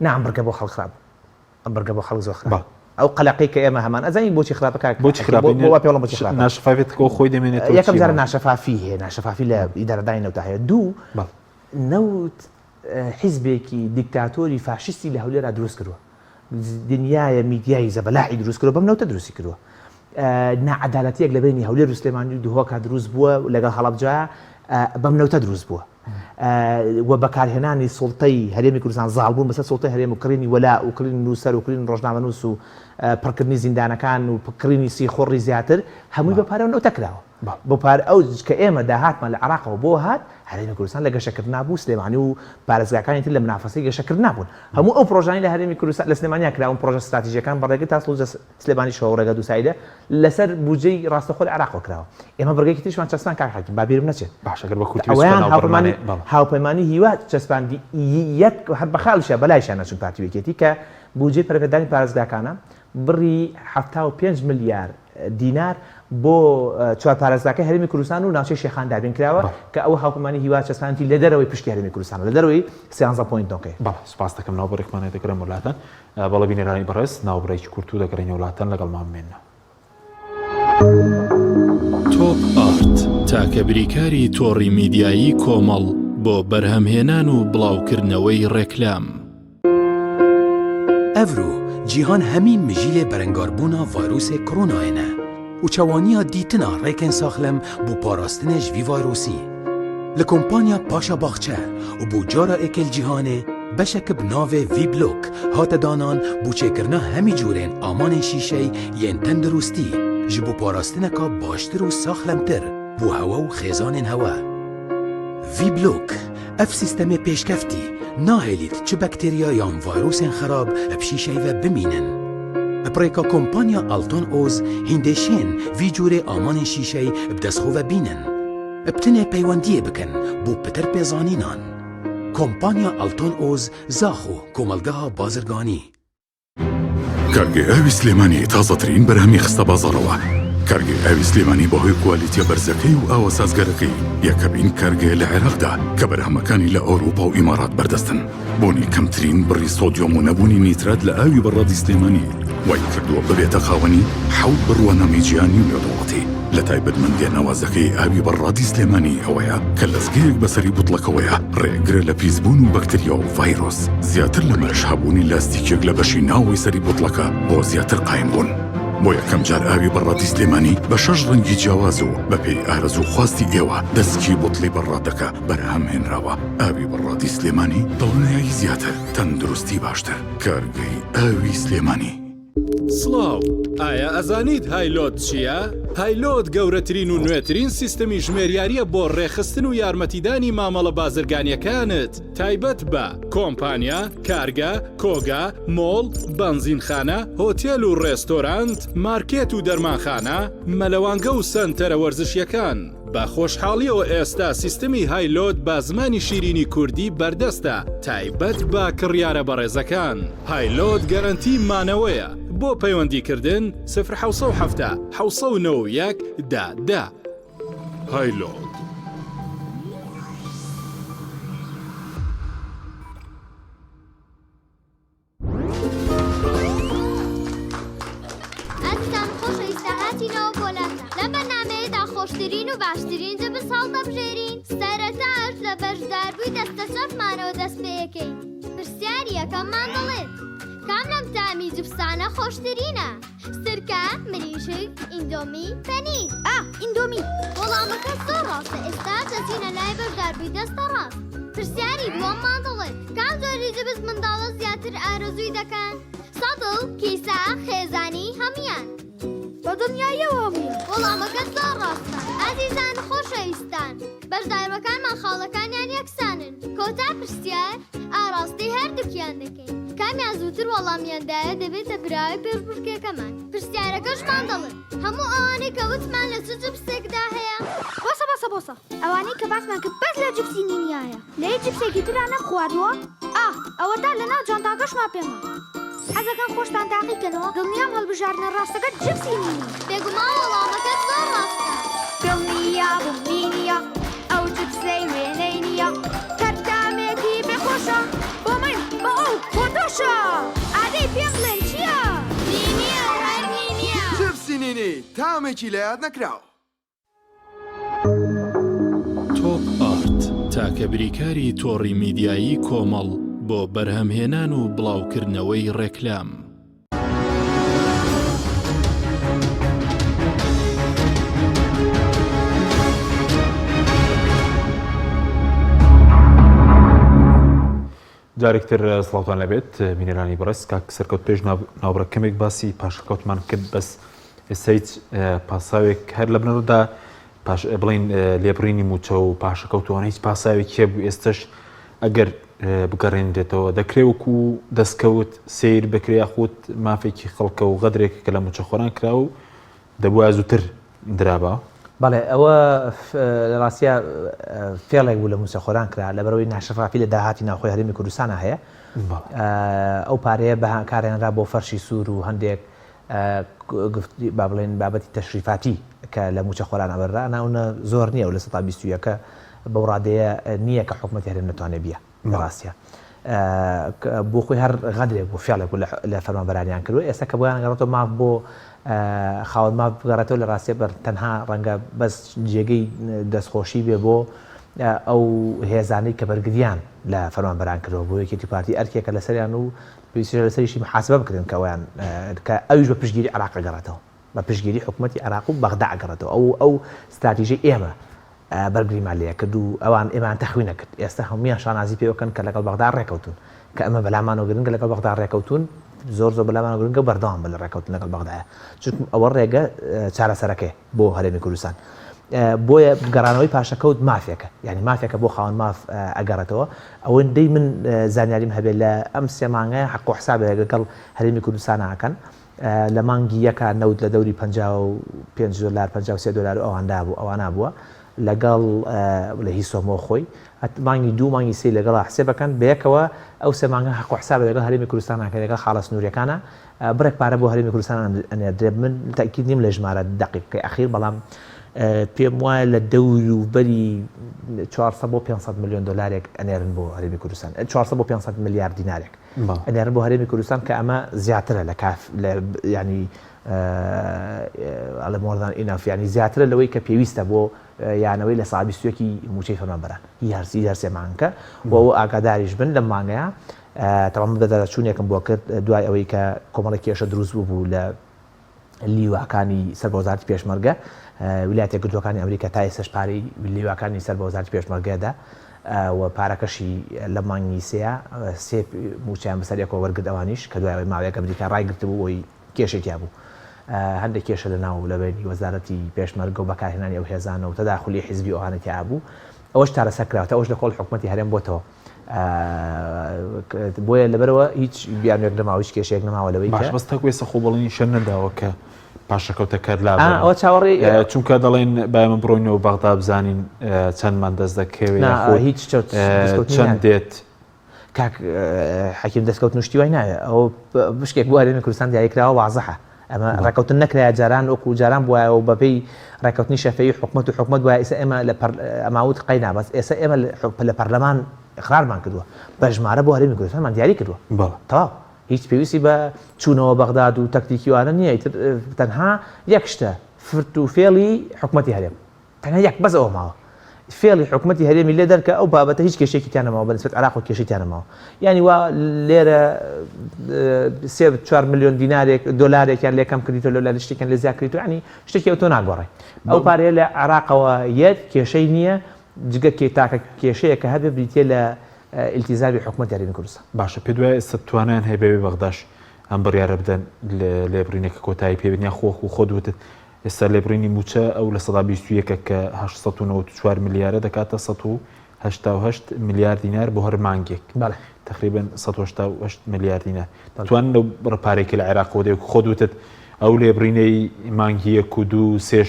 نام بڕگە بۆ خەڵک خراپ ئەم بڕگە بۆ خەڵک زۆر خراپ ئەو قەلەقەی کە ئێمە هەمان ئەزانین بۆچی خراپەکە بۆچی خراپین پێڵم بۆچی خراپ ناشفافێتەوە خۆی دەمێنێت یەکەم جارە ناشەفافی هەیە ناشەفافی لە ئیدارەدانی نەوتە هەیە دوو نەوت حیزبێکی دیکتاتۆری فاشیستی لە هەولێرا دروست کردووە دنیایە میدیای زەبەلاحی دروست کردووە بەم نەوتە دروستی کردووە نەعەدالەتیەک لە بینی هەولێر و سلێمانی و دووهۆکە دروست بووە لەگەڵ هەڵەبجە بەم نەوتە دروست بووە و بەکارهێنانی سوڵتەی هەرێمی کوردستان زاڵبوون بەسەر سوڵتەی هەرێم و کڕینی وەلا و کڕینی نووسەر و کڕینی ڕۆژنامەنووس و پڕکردنی زیندانەکان و کڕینی سیخۆڕی زیاتر هەمووی بە پارە نەوتە کراوە بۆ پار ئەو کە ئێمە داهاتمان لە عراقەوە بۆ هات هەرێمی کوردستان لە گەشەکرد نابوو سلێمانی و پارێزگاکانی تر لە منافەسەی گەشەکرد نابوون هەموو ئەو پرۆژانی لە هەرێمی کوردستان لە سلێمانیا کراون پرۆژە استراتیژیەکان بەڕێگەی تا سلێمانی شەوە ڕێگە دووسایدە لەسەر بودجەی ڕاستەخۆی عراقەوە کراوە ئێمە بەڕێگەیەکی تریشمان چەسپان کاک حەکیم بابیرم نەچێت باشەگەر بە کورتی هاوپەیمانی هیوا چەسپاندی یەک هەر بە خاڵشە بەلایشان نەچوون پارتی وێکێتی کە بودجەی پەروەردەدانی پارێزگاکانە بڕی 75 ملیار دینار بۆ چوار پارێزگاکە هەرێمی کوردستان و ناوچەی شێخان دابین کراوە کە ئەو هاوکومانی هیوا چەسپانتی لە دەرەوەی پشتی هەرێمی کوردستان لە دەرەوەی 13.9 بەڵێ سپاس دەکەم ناوبەڕێکمانێ دەکرم وڵاتان بەڵێ بینێرانی بەڕێز ناوبڕێکی کورت و دەکرێنە وڵاتان لەگەڵمان بمێنەوە. تۆپ ئارت تاکە بریکاری تۆڕی میدیایی کۆمەڵ بۆ بەرهەمهێنان و بڵاوکردنەوەی ڕێکلام. ئەڤرو جیهان هەمی مژیلێ بەرەنگاربوونا ڤایرۆسێ کۆرۆنایەنە و چاوانیا دیتنا ڕێکên ساخلم بۆ پاراستنê ji vî vayrosî. Li kompanya Paşa Baxçe û bû cara êkel cîhanê beşek bi navê Vblok hate danan bû çêkirina hemî cûrên amanên şîşey yên tendurustî ji bo parastineka baştir û saxlemtir bû hewa û xêzanên hewa. Vblok ev sîstemê pêşkeftî nahêlît çi bakteriya yan vayrosên xerab bi şîşey ve bimînin. Pirêka kompanya Alton Oz hîndêşên vî cûrê amanên şîşey bi destxwe ve bînin. Ebtinê peywendiyê bikin bû pitir pêzanînan. Kompanya Alton Oz zaxo komelgeha bazirganî. کارگێ ئاوی سلێمانی تازەترین بەرهەمی خستە بازاڕەوە. کارگێ ئاوی سلێمانی بەهۆی کوالیتیە بەرزەکەی و ئاوە سازگەرەکەی یەکەمین کارگێ لە عێراقدا کە بەرهەمەکانی لە ئەوروپا و ئیمارات بەردەستن. بۆنی کەمترین بڕی سۆدیۆم و نەبوونی نیترات لە ئاوی بەڕادی سلێمانی وای کردووە ببێتە خاوەنی حەوت بڕوە نەمیجیانی و نێودوڵەتی. لە تایبەتمەندیە ناوازەکەی ئاوی بەڕادی سلێمانی ئەوەیە کە لەزگەیەک بەسەری بوتڵەکەوەیە ڕێگرە لە پیسبوون و بەکتریا و ڤایرۆس. زیاتر لە مەش هەبوونی لاستیکێک لە بەشی ناوەی سەری بوتڵەکە بۆ زیاتر قایم بوون. بۆ یەکەم جار ئاوی بەڕادی سلێمانی بە 6 ڕەنگی جیاواز و بە پێی ئارەزوو خواستی ئێوە دەستکی بوتڵی بەڕادەکە بەرهەمهێنراوە. ئاوی بەڕادی سلێمانی دڵنیایی زیاتر، تەندروستی باشتر. کارگەی ئاوی سلێمانی. سڵاو، ئایا ئەزانیت هایلۆت چییە؟ هایلۆت گەورەترین و نوێترین سیستەمی ژمێریاریە بۆ ڕێخستن و یارمەتیدانی مامەڵە بازرگانیەکانت تایبەت بە کۆمپانیا، کارگە، کۆگا، مۆڵ، بەنزینخانە، هۆتێل و ڕێستۆرانت، مارکێت و دەرمانخانە، مەلەوانگە و سەنتەرە وەرزشیەکان. بە خۆشحاڵیەوە ئێستا سیستەمی هایلۆت بە زمانی شیرینی کوردی بەردەستە تایبەت بە کڕیارە بەڕێزەکان. هایلۆت گەرانتی مانەوەیە. بۆ پەیوەندیکردن 070 791 10 هایلۆت. خۆشترین و باشترین جە بساڵ دەبژێرین سەرەتاش لە بەشداربووی دەستە چەپمانەوە دەست پێەکەین پرسیاری یەکەممان دەڵێت کام لەم تامی جوبسانە خۆشترینە سرکە، مریشک، ئیندۆمی، پەنیر. ئیندۆمی. وەڵامەکە زۆر ڕاستە ئێستا دەچینە لای بەشداربووی دەستە ڕاست پرسیاری دووەممان دەڵێت کام جۆری جبس منداڵە زیاتر ئارەزووی دەکەن سەدڵ، کیسە، خێزانی هەمیان بە دنیایەوە هەموو وەڵامەکە زۆر ڕاستە. ئازیزان خۆشەویستان بەشداربەکانمان خاڵەکانیان یەکسانن کۆتا پرسیار ئاڕاستی هەردووکیان دەکەین کامیان زووتر وەڵامیاندایە دەبێتە براوی پێشبڕکێکەمان پرسیارەکەشمان دەڵێن هەموو ئەوانەی کە وتمان لە چ جبسێکدا هەیە بۆسە ئەوانەی کە باسمان کرد بەس لە جبسی نینیایە لە هیچ جبسێکی تران نەبخواردووە ئەوە تا لەناو جانتاکەشمان پێما حەزەکان خۆشتان تاقیکەنەوە دڵنیام هەڵبژاردنە ڕاستەکە جبسی نینی بێگومان وەڵامەکە زۆر ڕاستە دڵنیا بمبینیە ئەو جبسەی وێنەی نییە کەرتامێکی بێخۆشە بۆ من بە ئەو خۆتۆشە ئادەی پێم بڵێن چییە؟ نینیە هەر نینیە جبسی نینی تامێکی لە یاد نەکراوە. تۆپ ئارت تاکە بریکاری تۆڕی میدیایی کۆمەڵ بۆ بەرهەمهێنان و بڵاوکردنەوەی ڕێکلام. جارێکتر سڵاوتان لەبێت بینەرانی بەڕێز کاک سەرکەوت پێش ناوبڕەکەمێک باسی پاشەکەوتمان کرد بەس ئێستا هیچ پاساوێک هەر لە بنەردا بڵین لێبڕینی موچە و پاشەکەوتوانە هیچ پاساوێک هەبوو ئێستش ئەگەر بگەڕێنرێتەوە دەکرێوەکو دەستکەوت سیر بکرێ خۆت مافێکی خەڵکە و غەدرێک کە لە موچە خۆران کرا و دەبووە زووتر درابە. بەڵێ ئەوە لە ڕاستیە فێڵێک بوو لە موچە خۆران کرا لەبەرەوەی ناشەفافی لە داهاتی ناوخۆی هەرێمی کوردستانە هەیە ئەو پارەیە بە کارێنرا بۆ فەرشی سوور و هەندێک با بڵێن بابەتی تەشریفاتی کە لە موچە خۆران ئەبەررا ناونە زۆر نییە و لە 2020 بەو ڕادەیە نییە کە حکوومەتی هەرێم نتوانێت بیە ڕاستە بۆ خۆی هەر غەدرێک بۆ فیاڵێک لە فەرمانبەرانیان کردو ئێستا کە بۆیان گەڕێتەوە ماف بۆ خاوەن ماف بگەڕێتەوە لە ڕاستیە بەر تەنها ڕەنگە بەس جێگەی دەستخۆشی بێ بۆ ئەو هێزانەی کە بەرگریان لە فەرمانبەران کردەوە بۆ یەکێتی پارتی ئەرکێکە لەسەریان و لەسەریشی محاسبە بکردن کەوەیان کە ئەویش بە پشتگیری عێراق گەڕێتەوە بە پشتگیری حکوومەتی عێراق و بەغدا گەڕێتەوە ئەو استراتیژی ئێمە بەرگریمان لێ کرد و ئەوان ئێمان تەخوینە کرد ئێستا هەمویان شانازی پێوەکەن کە لەگەڵ بەغدا ڕێکەوتون کە ئەمە بەلامانەوە گرنگە لەگەڵ بەغدا ڕێکەوتون زۆر بەلامانەوە گرنگە بەردەوام بە لە ڕێکەوتن لەگەڵ بەغدایە چونکە ئەوە ڕێگە چارەسەرەکەی بۆ هەرێمی کوردستان بۆیە گەڕانەوەی پاشەکەوت مافێکە یعنی مافێکە بۆ خاوەن ماف ئەگەڕێتەوە ئەوەندەی من زانیاریم هەبێت لە ئەم سێ مانگەیە حەق و حسابێ لەگەڵ هەرێمی کوردستان ئاکەن لە مانگی یەکە نەوت لە دەوری $55 $53 ئەواندا بوو ئەوانە بووە لەگەڵ لە هیسۆمۆ خۆی مانگی دوو مانگی سێ لەگەڵ حسێبەکەن بەیەکەوە ئەو سێ مانگە حەق و حسابێ لەگەڵ هەرێمی کوردستان ئاکەن لەگەڵ خاڵە سنووریەکانە بڕێک پارە بۆ هەرێمی کوردستان ئەنێدرێت من تاکید نیم لە ژمارە دقیقەکەی ئەخیر بەڵام پێم وایە لە دەوروبەری 400 بۆ 500 میلیۆن دلارێک ئەنێرن بۆ هەرێمی کوردستان 400 بۆ 500 میلیارد دینارێک ئەنێرن بۆ هەرێمی کوردستان کە ئەمە زیاترە لە کاف ینی ئەڵە مۆردان ئینافیانی زیاترە لەوەی کە پێویستە بۆ یانەوەی لە ساڵ 21 موچەی فەرمانبەران یارسی هەرسێ مانگکە بۆ ئەوە ئاگاداریش بن لەم مانگەیە تەمام بەدەچوونێکم بۆ کرد دوای ئەوەی کە کۆمەڵی کێشە دروست بوو لە لیواکانی سەربەوزارتی پێشمەرگە ویلایەتە یەکگرتووەکانی ئەمریکا تا ئێستاش پارەی لیواکانی سەربەوزارتی پێشمەرگەدا و پارەکەشی لە مانگی سێ موچیان بەسەر یەکەوە وەرگرت ئەوانیش کە دوای ماوەیەک ئەمریکا ڕایگرتبوو ئەوی کێشێکیا بوو هەندێک کێشە لە ناو لەبێنی وەزارەتی پێشمەرگە و بەکارهێنانی ئەو هێزانە و تەداخلی حیزبی ئەوانەتیا بوو ئەوەش چارەسەر کراوەتە ئەوش لە کۆڵ حکوومەتی هەرێم بۆتەوە بۆیە لەبەرەوە هیچ بیانێک نەماوە هیچ کێشێک نەماوە لەوەی باش بەستە کوێسە خۆبڵنی شەر نەداوە کە پاشەکەوتەکەت لا ئەوە چاوەڕێ چونکە دەڵێن با من بڕۆینەوە بەغدا بزانین چەندمان دەست دەکەوێت هیچ چەند دێت کاک حەکیم دەستکەوت نوشتی وای نایە ئەو بشکێک بۆ هەرێمی کوردستان دیاریکراوە وازەحە ئەمە ڕێکەوتن نەکرایە جاران وەکو جاران بووە و بەپێی ڕێکەوتنی شەفەیی حکوومەت و حکوومەت وایە ئێستا ئێمە لە ئەماوت قەینا بەس ئێستا ئێمە لە پەرلەمان اقرارمان کردووە بە ژمارە بۆ هەرێمی کوردستانمان دیاری کردووە تەواو هیچ پێویستی بە چوونەوە بەغداد و تەکتیکیوانە نییە تەنها یەک شتە فرت و فێڵی حکوومەتی هەرێم تەنها یەک بەس ئەوە ماوە فێڵی حکوومەتی هەرێمی لێ دەرکە ئەو بابەتە هیچ کێشێکی تیانەماوە بەنسبەت عێراق و کێشێکیانەماوە یعنی وا لێرە 4 میلیۆن دینارێک دۆلارێکیان لێکەم کردیتەوە لەلای شتێکیان لێ زیاد کردیتەوە ینی شتێکی ئەو تۆ ناگۆڕێ ئەو پارەیە لە عێراقەوە یەک کێشەی نییە جگە تاکە کێشەیە کە هەبێ بریتێ لە ئیلتیزامی حکوومەتی هەرێمی کوردستان باشە پێ دوای ئێستا توانیان هەیە بەوێ بەغداش ئەم بڕیارە بدەن لێبڕینێکە کۆتایی پێبنیان خۆ و خۆدوتت ئێستا لێبڕینی موچە ئەو لە 21 کە 894 میلیارە دەکاتە 188 میلیارد دینار بۆ هەر مانگێک تقریبا 188 میلیارد دینار توان لەو ڕپارێکی لە عێراقەوە دێ خۆدوتت ئەو لێبڕینەی مانگی 1 و 2 3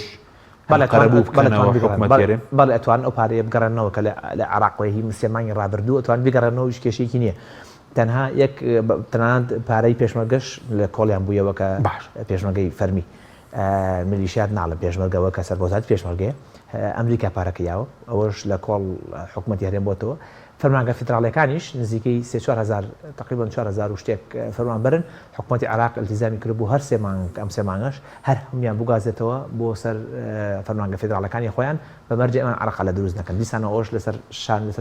بەڵێ ئەتوان ئەو پارەیە بگەڕێنەوە کە لە عێراقی مسلمانی ڕابردوو ئەتوان بگەڕێنەوە هیچ کێشێکی نییە تەنها یەک تەنانەت پارەی پێشمەرگەش لە کۆڵیان بوویەوە کە پێشمەرگەی فەرمی میلیشیات ناڵە پێشمەرگەوە کە سەربەوزارتی پێشمەرگەیە ئەمریکا پارەکەیاوە ئەوەش لە کۆڵ حکوومەتی هەرێم بۆتەوە فەرمانگە فیدراڵیەکانیش نزیکەی 4,000 تقریبا 4,000 شتێک فەرمان برن حکوومەتی عێراق التیزامی کرد بوو هەر سێ مانگ ئەم سێ مانگەش هەر هەمویان بگازێتەوە بۆ سەر فەرمانگە فیدراڵەکانی خۆیان بە مەرجێ ئەمان عێراق لە دروست نەکەن دیسانەوە ئەوش لەسەر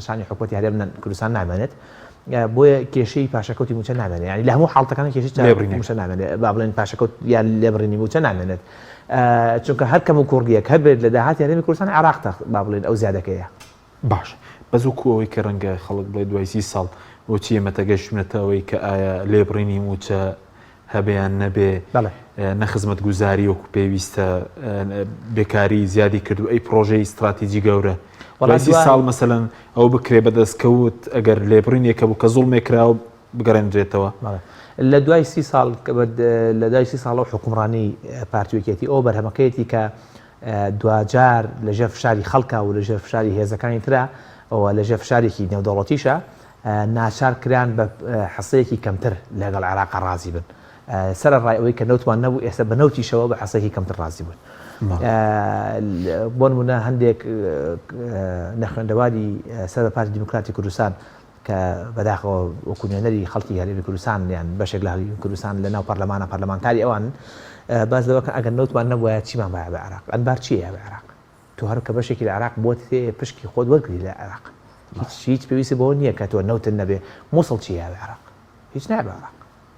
شانی حکوومەتی هەرێم کوردستان نامێنێت بۆیە کێشەی پاشەکەوتی موچە نامێنێت ینی لە هەموو حاڵتەکان کێشەی موچە نامێنێت با بڵێن پاشەکەوت یان لێبڕینی موچە نامێنێت چونکە هەر کەم و کوردیەک هەبێت لە داهاتی هەرێمی کوردستان عێراق با بڵێن ئەو زیادەکەیە باش بەزووکو ئەوەی کە ڕەنگە خەڵک بڵێ دوای 30 ساڵ بۆچی ئێمەتەگەشتونەتەوەی کە ئایا لێبڕینی موچە هەبیان نەبێ نەخزمەت گوزاری وەکو پێویستە بێکاری زیادی کردو ئەی پرۆژەی استراتیجی گەورە دوای 30 ساڵ مەسەلەن ئەو بکرێ بەدەستکەوت ئەگەر لێبڕینێکە بوو کە زوڵمێکراوە بگەڕێنرێتەوە لە دوای 30 ساڵ لە دوای 30 ساڵ حکومڕانی پارتیوەکێتی ئەو بەرهەمەکەیەتی کە دوجار لەژێر فشاری خەڵکە و لەژێر فشاری هێزەکانی ترە ئەوە لەژێر فشارێکی نێودەوڵەتیشە ناچار کریان بە حەسەیەکی کەمتر لەگەڵ عێراق ڕازی بن سەر ڕای ئەوەی کە نەوتمان نەبوو ئێستا بە نەوتیشەوە بە حەسەکی کەمتر ڕازی بوون. بۆ نمونە هەندێک نەخوێندەواری سەر پارتی دیموکراتی کوردستان کە بەداخەوە وەکو نوێنەری خەڵکی هەرێمی کوردستان یان بەشێک لە هەرێمی کوردستان لە ناو پەرلەمانە پەرلەمانتاری ئەوان باز لەوەکە ئەگەر نەوتمان نەبووە چیمان باە بە عێراق ئەنبار چیە بە عێراق تۆ هەر کە بەشێکی لە عێراق بۆ تێ پشکی خۆت وەرگری لە عێراق هیچ پێویستی بەوە نییە کە تۆ نەوتن نەبێ مووسڵ چیە بە عێراق هیچ نایە بە عێراق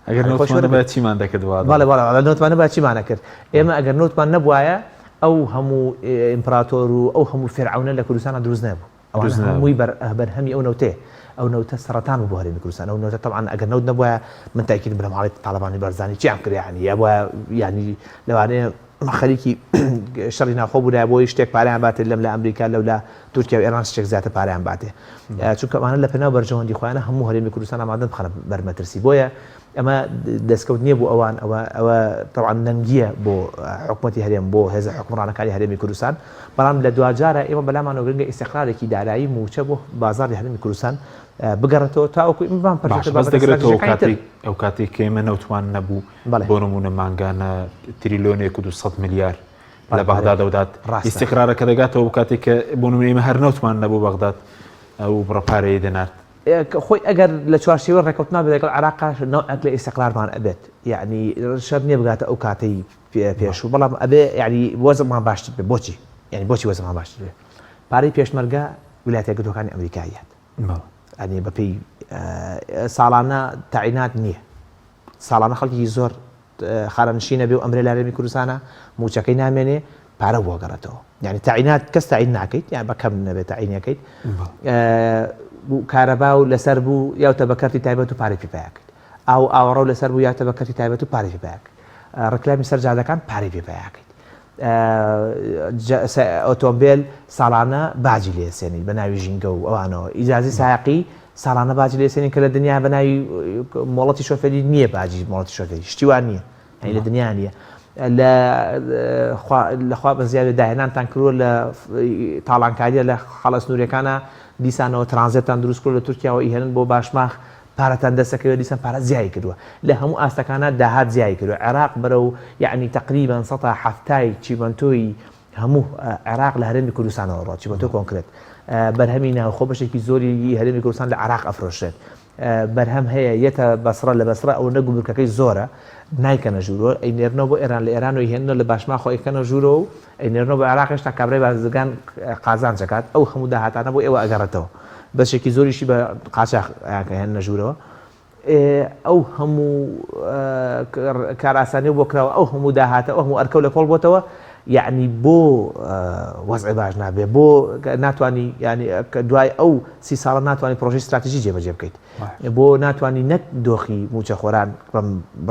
ئەگەر نەوتمان چیمان دەکردوە بەڵێ نەوتمان نەبووە چیمانە کرد ئێمە ئەگەر نەوتمان نەبووایە ئەو هەموو ئیمپراتۆر و ئەو هەموو فێرعونە لە کوردستانە دروست نەبوو ئەوان هەمووی بەرهەمی ئەو نەوتێ ئەو نەوتە سەرەتان بۆ هەرێمی کوردستان ئەو نەوتە طبعاً ئەگەر نەوت نەبووە من تاکید بڵێم ماڵی تاالبانی بەرزانی چیان کرد یعنی بووە ینی لەوانەیە خەریکی شەڕی ناخۆ بووە بۆی شتێک پاریان باتێت لەم لە ئەمریکا لەو لە تورکیا و ئێران شتێک زیاتر پاریان باتێ چونکە ئەمانە لە پێناو بەرژەوەندی خۆیانە هەموو هەرێمی کوردستان ئامادەن بخەنە بەرمەترسی بۆیە ئەمە دەستکەوت نییە بۆ ئەوان ئەوە طبعاً نەنگیە بۆ حکوومەتی هەرێم بۆ هێزە حکومڕانەکانی هەرێمی کوردستان بەڵام لە دوجارە ئێمە بەلامانەوە گرنگە ئیستیقرارێکی دارایی موچە بۆ بازاری هەرێمی کوردستان بگەڕێتەوە تاوەکو ئیمەوان دەگرێتەوە ئەو کاتێک کە ئێمە نەوتوان نەبوو بۆ نمونە مانگانە تریلیۆنێک و 200 میلیارد لە بەغداد دەودات ئیستیقرارەکە دەگاتەوە کاتێک کە بۆ نمونە ئێمە هەر نەوتمان نەبوو بەغداد ئەو بڕەپارەیە دەنارد خۆی ئەگەر لە چوارچێوە ڕێکەوتنا بێت لەگەڵ عێراقا نەوعێک لە ئیستیقرارمان ئەبێت یعنی شەر نییە بگاتە ئەو کاتەی پێشوو بەڵام ئەبێ یعنی وەزمان باشتر بێ بۆچی یعنی بۆچی وەزمان باشتر بێ پارەی پێشمەرگە ویلایەتە یەکگرتووەکانی ئەمریکاییەت ئەنی بەپێی ساڵانە تاعینات نییە ساڵانە خەڵکی زۆر خارەنشینە بێ و ئەمرێ لە هەرێمی کوردستانە موچەکەی نامێنێ پارە بۆ گەڕێتەوە یعنی تاعینات کەس تاعین ناکەیت یان بەکەم نەبێت تاعینەکەیت کارەبا و لەسەر بوو یاوتە بە کەرتی تایبەت و پارەی پێپیاکەیت ئاو ئاوەڕە و لەسەر بوو یاوتە بە کەرتی تایبەت و پارەی پێپیاکەیت ڕکلامی سەرجادەکان پارەی پێپیاکەیت ئۆتۆمبیل ساڵانە باجی لێسێنی بە ناوی ژینگە و ئەوانەوە ئیجازی سایقی ساڵانە باجی لێسێنی کە لە دنیا بە ناوی مۆڵەتی شۆفێری نییە باجی مۆڵەتی شۆفێری شتیوان نییە لە دنیا نییە لەخوا بە زیادە داهێنانتان کردووە لە تاڵانکاریە لە خەڵە سنوورەکانە دیسانەوە ترانزیتان دروست کرد لە تورکیاوە ئیهێنن بۆ باشماخ پارەتان دەستەکەوە دیسان پارە زیای کردووە لە هەموو ئاستەکانە داهات زیای کردووە عێراق بەرە و یعنی تقریبا 170 چیمەنتۆی هەموو عێراق لە هەرێمی کوردستانەوە ڕۆ چیمەنتۆ کۆنکرێت بەرهەمی ناوخۆ بەشێکی زۆری هەرێمی کوردستان لە عێراق ئەفرۆشرێت بەرهەم هەیە یەتە بەسرە لە بەسرە ئەو نەگومرکەکەی زۆرە نایکەنە ژوورۆ ئەینێرنەوە بۆ ئێران لە ئێران و هێنە لە باشماخۆ ئەیکەنە ژوورۆ و ئەینێرنەوە بە عێراق هێشتا کابرای بازرگان قازان چکات ئەو هەموو داهاتانە بۆ ئێوە ئەگەڕێتەوە بەشێکی زۆریشی بە قاچاق هێنە ژوورەوە ئەو هەموو کاراسانی بۆ کراوە ئەو هەموو داهاتە ئەو هەموو ئەرکە و لە کۆڵ بۆتەوە یعنی بۆ وەزعی باش نابێ بۆ ناتوانانی ینی دوای ئەو 30 ساڵە ناتوانانی پرۆژەی استراتیژی جێبەجێ بکەیت بۆ ناتوانانی نەک دۆخی موچە خۆران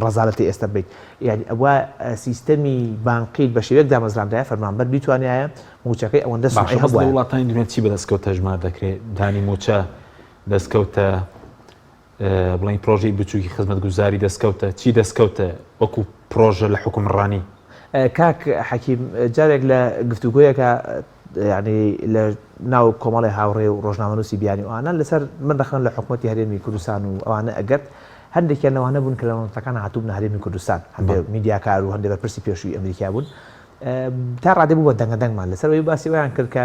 ڕەزالەتی ئێستا بیت یعنی ئەوە سیستەمی بانقیت بە شێوەیەک دامەزراندایە فەرمانبەر بیتوانایە موچەکەی ئەوەندە سوعی هەبووە وڵاتانی دنیا چی بەدەستکەوتە ژمار دەکرێت دانی موچە دەستکەوتە بڵین پرۆژەی بچووکی خزمەتگوزاری دەستکەوتە چی دەستکەوتە وەکو پرۆژە لە حکومڕانی کاک حەکیم جارێک لە گفتوگویەکە ینی لە ناو کۆمەڵی هاوڕێ و ڕۆژنامەنووسی بیانی وانە لەسەر من دەخەن لە حکوومەتی هەرێمی کوردستان و ئەوانە ئەگەر هەندێکیان لەوانە بوون کە لە وڵاتەکان هاتوون هەرێمی کوردستان هەندێک میدیاکار و هەندێک بەرپرسی پێشووی ئەمریکا بوون تا ڕادێ بوو بە دەنگەدەنگمان لەسەرەوەی باسی ویان کرد کە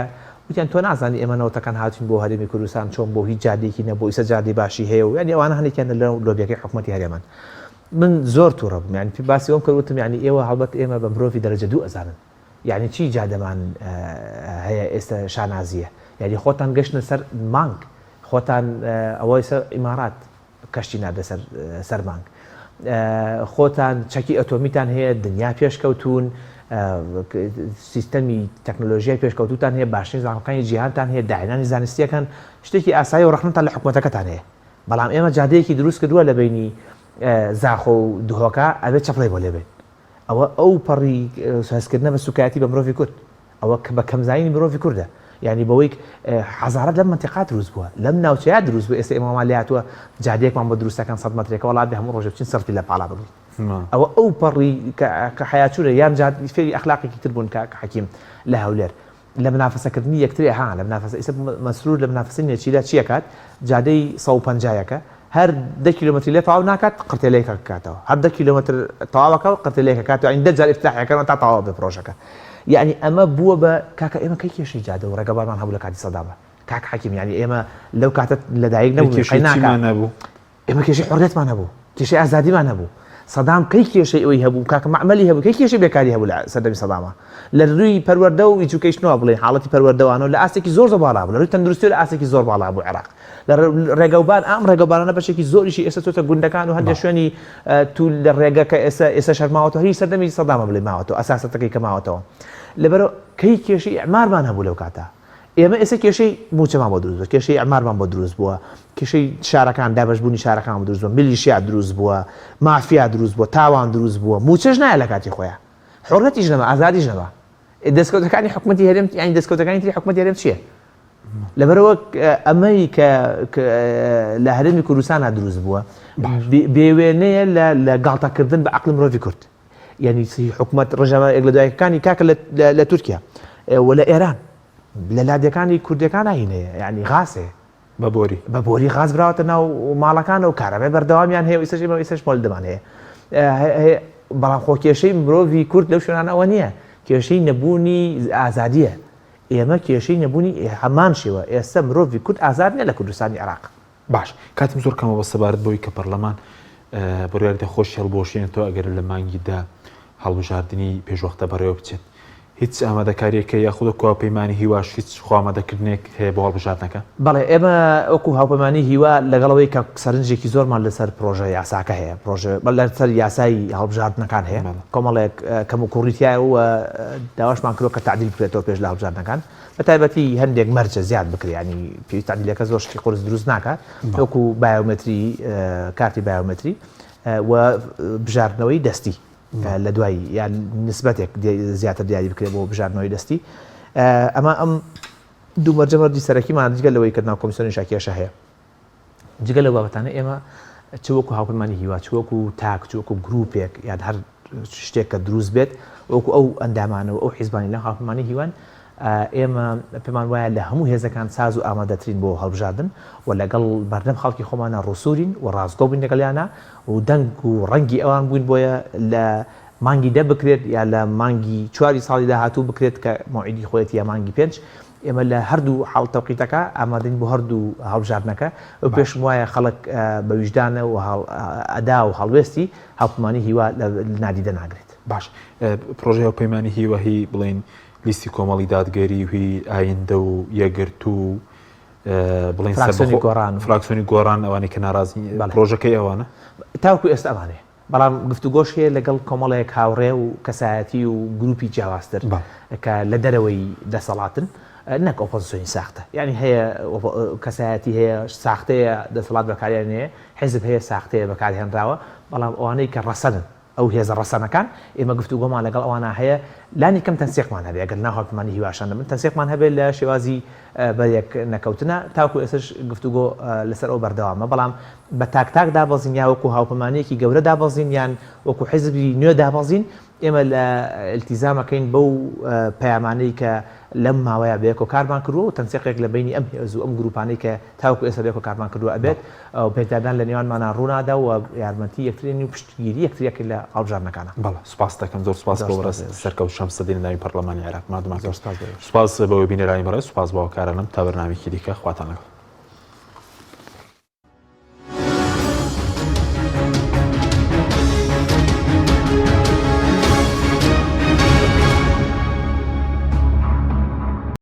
وتیان تۆ نازانی ئێمە نەوتەکان هاتوین بۆ هەرێمی کوردستان چۆن بۆ هیچ جادێکی نەبوو ئیسە جادی باشی هەیە و ینی ئەوانە هەندێکیان لە لۆبیەکەی حکوومەتی هەرێمان من زۆر تووڕە بووم یعنی باسی ئەوم کردوتم یعنی ئێوە هەڵبەت ئێمە بە مرۆڤی دەرەجە دوو ئەزانن یعنی چی جادەمان هەیە ئێستا شانازیە یعنی خۆتان گەشتنە سەر مانگ خۆتان ئەوەی سەر ئیمارات کەشتی نادە سەر مانگ خۆتان چەکی ئەتۆمیتان هەیە دنیا پێشکەوتون سیستەمی تەکنۆلۆژیای پێشکەوتوتان هەیە باشترین زانکۆکانی جیهانتان هەیە داهێنانی زانستیەکان شتێکی ئاسایی و ڕەخنتان لە حکوومەتەکەتان هەیە بەڵام ئێمە جادەیەکی دروست کردووە لە بینی زاخۆ و دوهۆکە ئەبێت چەپڵی بۆ لێبێت ئەوە ئەو پەڕی هەستکردنە بە سوکایەتی بە مرۆڤی کورد ئەوە بە کەمزانی مرۆڤی کووردە یعنی بەوەی حەزارەت لەم منتیقات دروست بووە لەم ناوچەیە دروست بوو ئێستا ئێمەمان لێ هاتووە جادەیەکمان بە دروستەکان 100 مەترێکە وڵات بێ هەموو ڕۆژێ بچین سەرفی لە پاڵا ببووین ئەوە ئەو پەڕی کە حیاچوورە یان فێری ئەخلاقێکی تر بوون کە حەکیم لە هەولێر لە منافەسەکردنی یەکترێ ها لە منافەسە ئێستا مەسرور لە منافەسەی نێچیدا چیەکات جادەی 150یەکە هەر 10 کیلومتری لێ تەواو ناکات قرتێلەیەکە کاتەوە هەر 10 کیلومتر تەواوەکە قرتێلەیەکە کاتەوە ئەین دەجار ئفتاحەکەن تا تەواو بێ پرۆژەکە یعنی ئەمە بووە بە کاکە ئێمە کەی کێشەی جادە و ڕێگەبارمان هەبوو لە کاتی سەدامە کاک حەکیم یعنی ئێمە لەو کاتە لەدایک نەبوو ئێمە کێشەی حڕێتمان هەبوو کێشەی ئازادیمان هەبوو سەدام کەی کێشەی ئەوەی هەبوو کاکە معمەلی هەبوو کەی کێشەی بێکاری هەبوو لە سەردەمی سەدامە لە ڕووی پەروەردە و ئیجوکیشنەوە بڵێن حاڵەتی پەروەردەوانەوە لە ئاسێکی زۆر باڵا بوو لە ڕووی تەندروستی لە ئاسێکی زۆر باڵا بوو عێراق لە ڕێگەوبان ئەم ڕێگەوبانانە بەشێکی زۆریشی ئێستا تۆتە گوندەکان و هەندێک شوێنی تو لە ڕێگەکە ئێستا شەرماوەتەوە هیچ سەردەمی سەدامە بڵێ ماوەتەوە ئەساسەتەکەی کە ماوەتەوە لەبەرەوە کەی کێشەی ئەعمارمان هەبوو لەو کاتە ئێمە ئێستا کێشەی موچەمان بۆ دروست کێشەی ئەعمارمان بۆ دروست بووە کێشەی شارەکان دابەشبوونی شارەکان بۆ دروست بووە میلیشیا دروست بووە مافیا دروست بووە تاوان دروست بووە موچەش نایە لە کاتی خۆیان حڕەتیش نەما ئازادیش نەما دەستکەوتەکانی حکومەتی هەرێم یعنی دەستکەوتەکانی تری حکومەتی هەرێم چییە لەبەرەوە ئەمەی کە لە هەرێمی کوردستانە دروست بووە بێوێنەیە لە گاڵتەکردن بە عەقڵی مرۆڤی کورد یعنی حکومەت ڕژەمە یەک لە دوایەکانی کاکە لە تورکیا و لە ئێران لە لادەکانی کوردەکان هینەیە یعنی غاسێ بە بۆری غاز براوەتە ناو ماڵەکانە و کارەبێ بەردەوامیان هەیە ئیسەش مۆل دەمان هەیە بەڵام خۆ کێشەی مرۆڤی کورد لەو شوێنانەوە نییە کێشەی نەبوونی ئازادیە ئێمە کێشەی نەبوونی هەمان شێوە ئێستا مرۆڤی کورد ئازاد نیە لە کوردستانی عێراق باش کاتم زۆر کەمە بە سەبارەت بۆی کە پەرلەمان بڕیاردە خۆش هەڵبۆشێنێتەوە ئەگەر لە مانگیدا هەڵبژاردننی پێشوەختە بەڕێوە بچێت هیچ ئامادەکاریەکە یاخودە کواپەیمانی هیواش هیچ خۆئامادەکردنێک هەیە بۆ هەڵبژاردنەکە بەڵێ ئێمە وەکو هاوپەیمانی هیوا لەگەڵەوەی کە سەرنجێکی زۆرمان لەسەر پرۆژە یاساکە هەیە پرۆژە لەسەر یاسایی هەڵبژاردنەکان هەیە کۆمەڵێک کەم و کوڕیتیایە و داواشمان کردوە کە تعدیل بکرێتەوە پێش لە هەڵبژاردنەکان بە تایبەتی هەندێک مەرجە زیاد بکرێ ینی پێویست تعدیلەکە زۆر شتی قرس دروست ناکات وەکو بایۆمەتری کارتی بایۆمەتری و بژاردنەوەی دەستی لە دوای یان نسبەتێک زیاتر دیاری بکرێت بۆ بژاردنەوەی دەستی ئەمە ئەم دوو مەرجەمەردی سەرەکیمان جگەل لەوەی کردناو کۆمیسیۆنی شاکێشە هەیە جگەل لەو بابەتانە ئێمە چ وەکو هاوپەیمانی هیوا چ وەکو تاک چ وەکو گروپێک یان هەر شتێک کە دروست بێت وەکو ئەو ئەندامانەوە ئەو حیزبانی لە هاوپەیمانی هیوان ئێمە پێمان وایە لە هەموو هێزەکان ساز و ئامادەترین بۆ هەڵبژاردن و لەگەڵ بەردەم خەڵکی خۆمانە ڕووسورین و ڕاستگۆ بووین لەگەڵیانە و دەنگ و ڕەنگی ئەوان بووین بۆیە لە مانگی دە بکرێت یا لە مانگی 4 ساڵی داهاتوو بکرێت کە موعیدی خۆیەتی یا مانگی 5 ئێمە لە هەردوو حاڵتەوقیتەکە ئامادەین بۆ هەردوو هەڵبژاردنەکە و پێشم وایە خەڵک بە ویژدانە و ئەدا و هەڵوێستی هاوپەیمانی هیوا نادیدە ناگرێت باش پرۆژه هاوپەیمانی هیوا هی بڵێن لیستی کۆمەڵی دادگەری و هی ئایندە و یەگرت و بڵێن فراکسیۆنی گۆڕان ئەوانەی کە ناڕازی پرۆژەکەی ئەوانە تاوکو ئێستا ئەوانێ بەڵام گفتوگۆش هەیە لەگەڵ کۆمەڵێک هاوڕێ و کەسایەتی و گروپی جیاوازتر کە لە دەرەوەی دەسەڵاتن نەک ئۆپۆزیسیۆنی ساختە یعنی هەیە کەسایەتی هەیە ساختەیە دەسەڵات بەکاریان هەیە حیزب هەیە ساختەیە بەکارهێنراوە بەڵام ئەوانەی کە ڕەسەنن ئەو هێزە ڕەسەنەکان ئێمە گفتوگۆمان لەگەڵ ئەوانە هەیە لانی کەم تەنسیقمان هەبێ ئەگەر ناو هاوپەیمانی هیواشان دەبن تەنسیقمان هەبێت لە شێوازی بەیەک نەکەوتنە تاکو ئێستش گفتوگۆ لەسەر ئەو بەردەوامە بەڵام بە تاک دابەزین یا وەکو هاوپەیمانیەکی گەورە دابەزین یان وەکو حیزبی نوێ دابەزین ئێمە لە ئیلتیزامەکەین بەو پەیامانەی کە لەم ماوەیە بەیەکۆ کارمان کردووە و تەنسیقێک لە بینی ئەم هێز و ئەم گروپانەی کە تاوکو ئێستا بەیەکۆ کارمان کردووە ئەبێت و پێکدادان لە نێوانمانە ڕوونادا و یارمەتی یەکترێنی و پشتگیری یەکتریەکە لە هەڵبژاردنەکانە بەڵێ سوپاس دەکەم زۆر سوپاس بۆ سەرکەوت شەمسەدین ناوی پەرلەمانی عێراق مادومان سوپاس بەوەی بینەرانی بەڕێز سوپاس بۆ کارانم تا بەرنامێکی دیکە خواتان لەگەڵ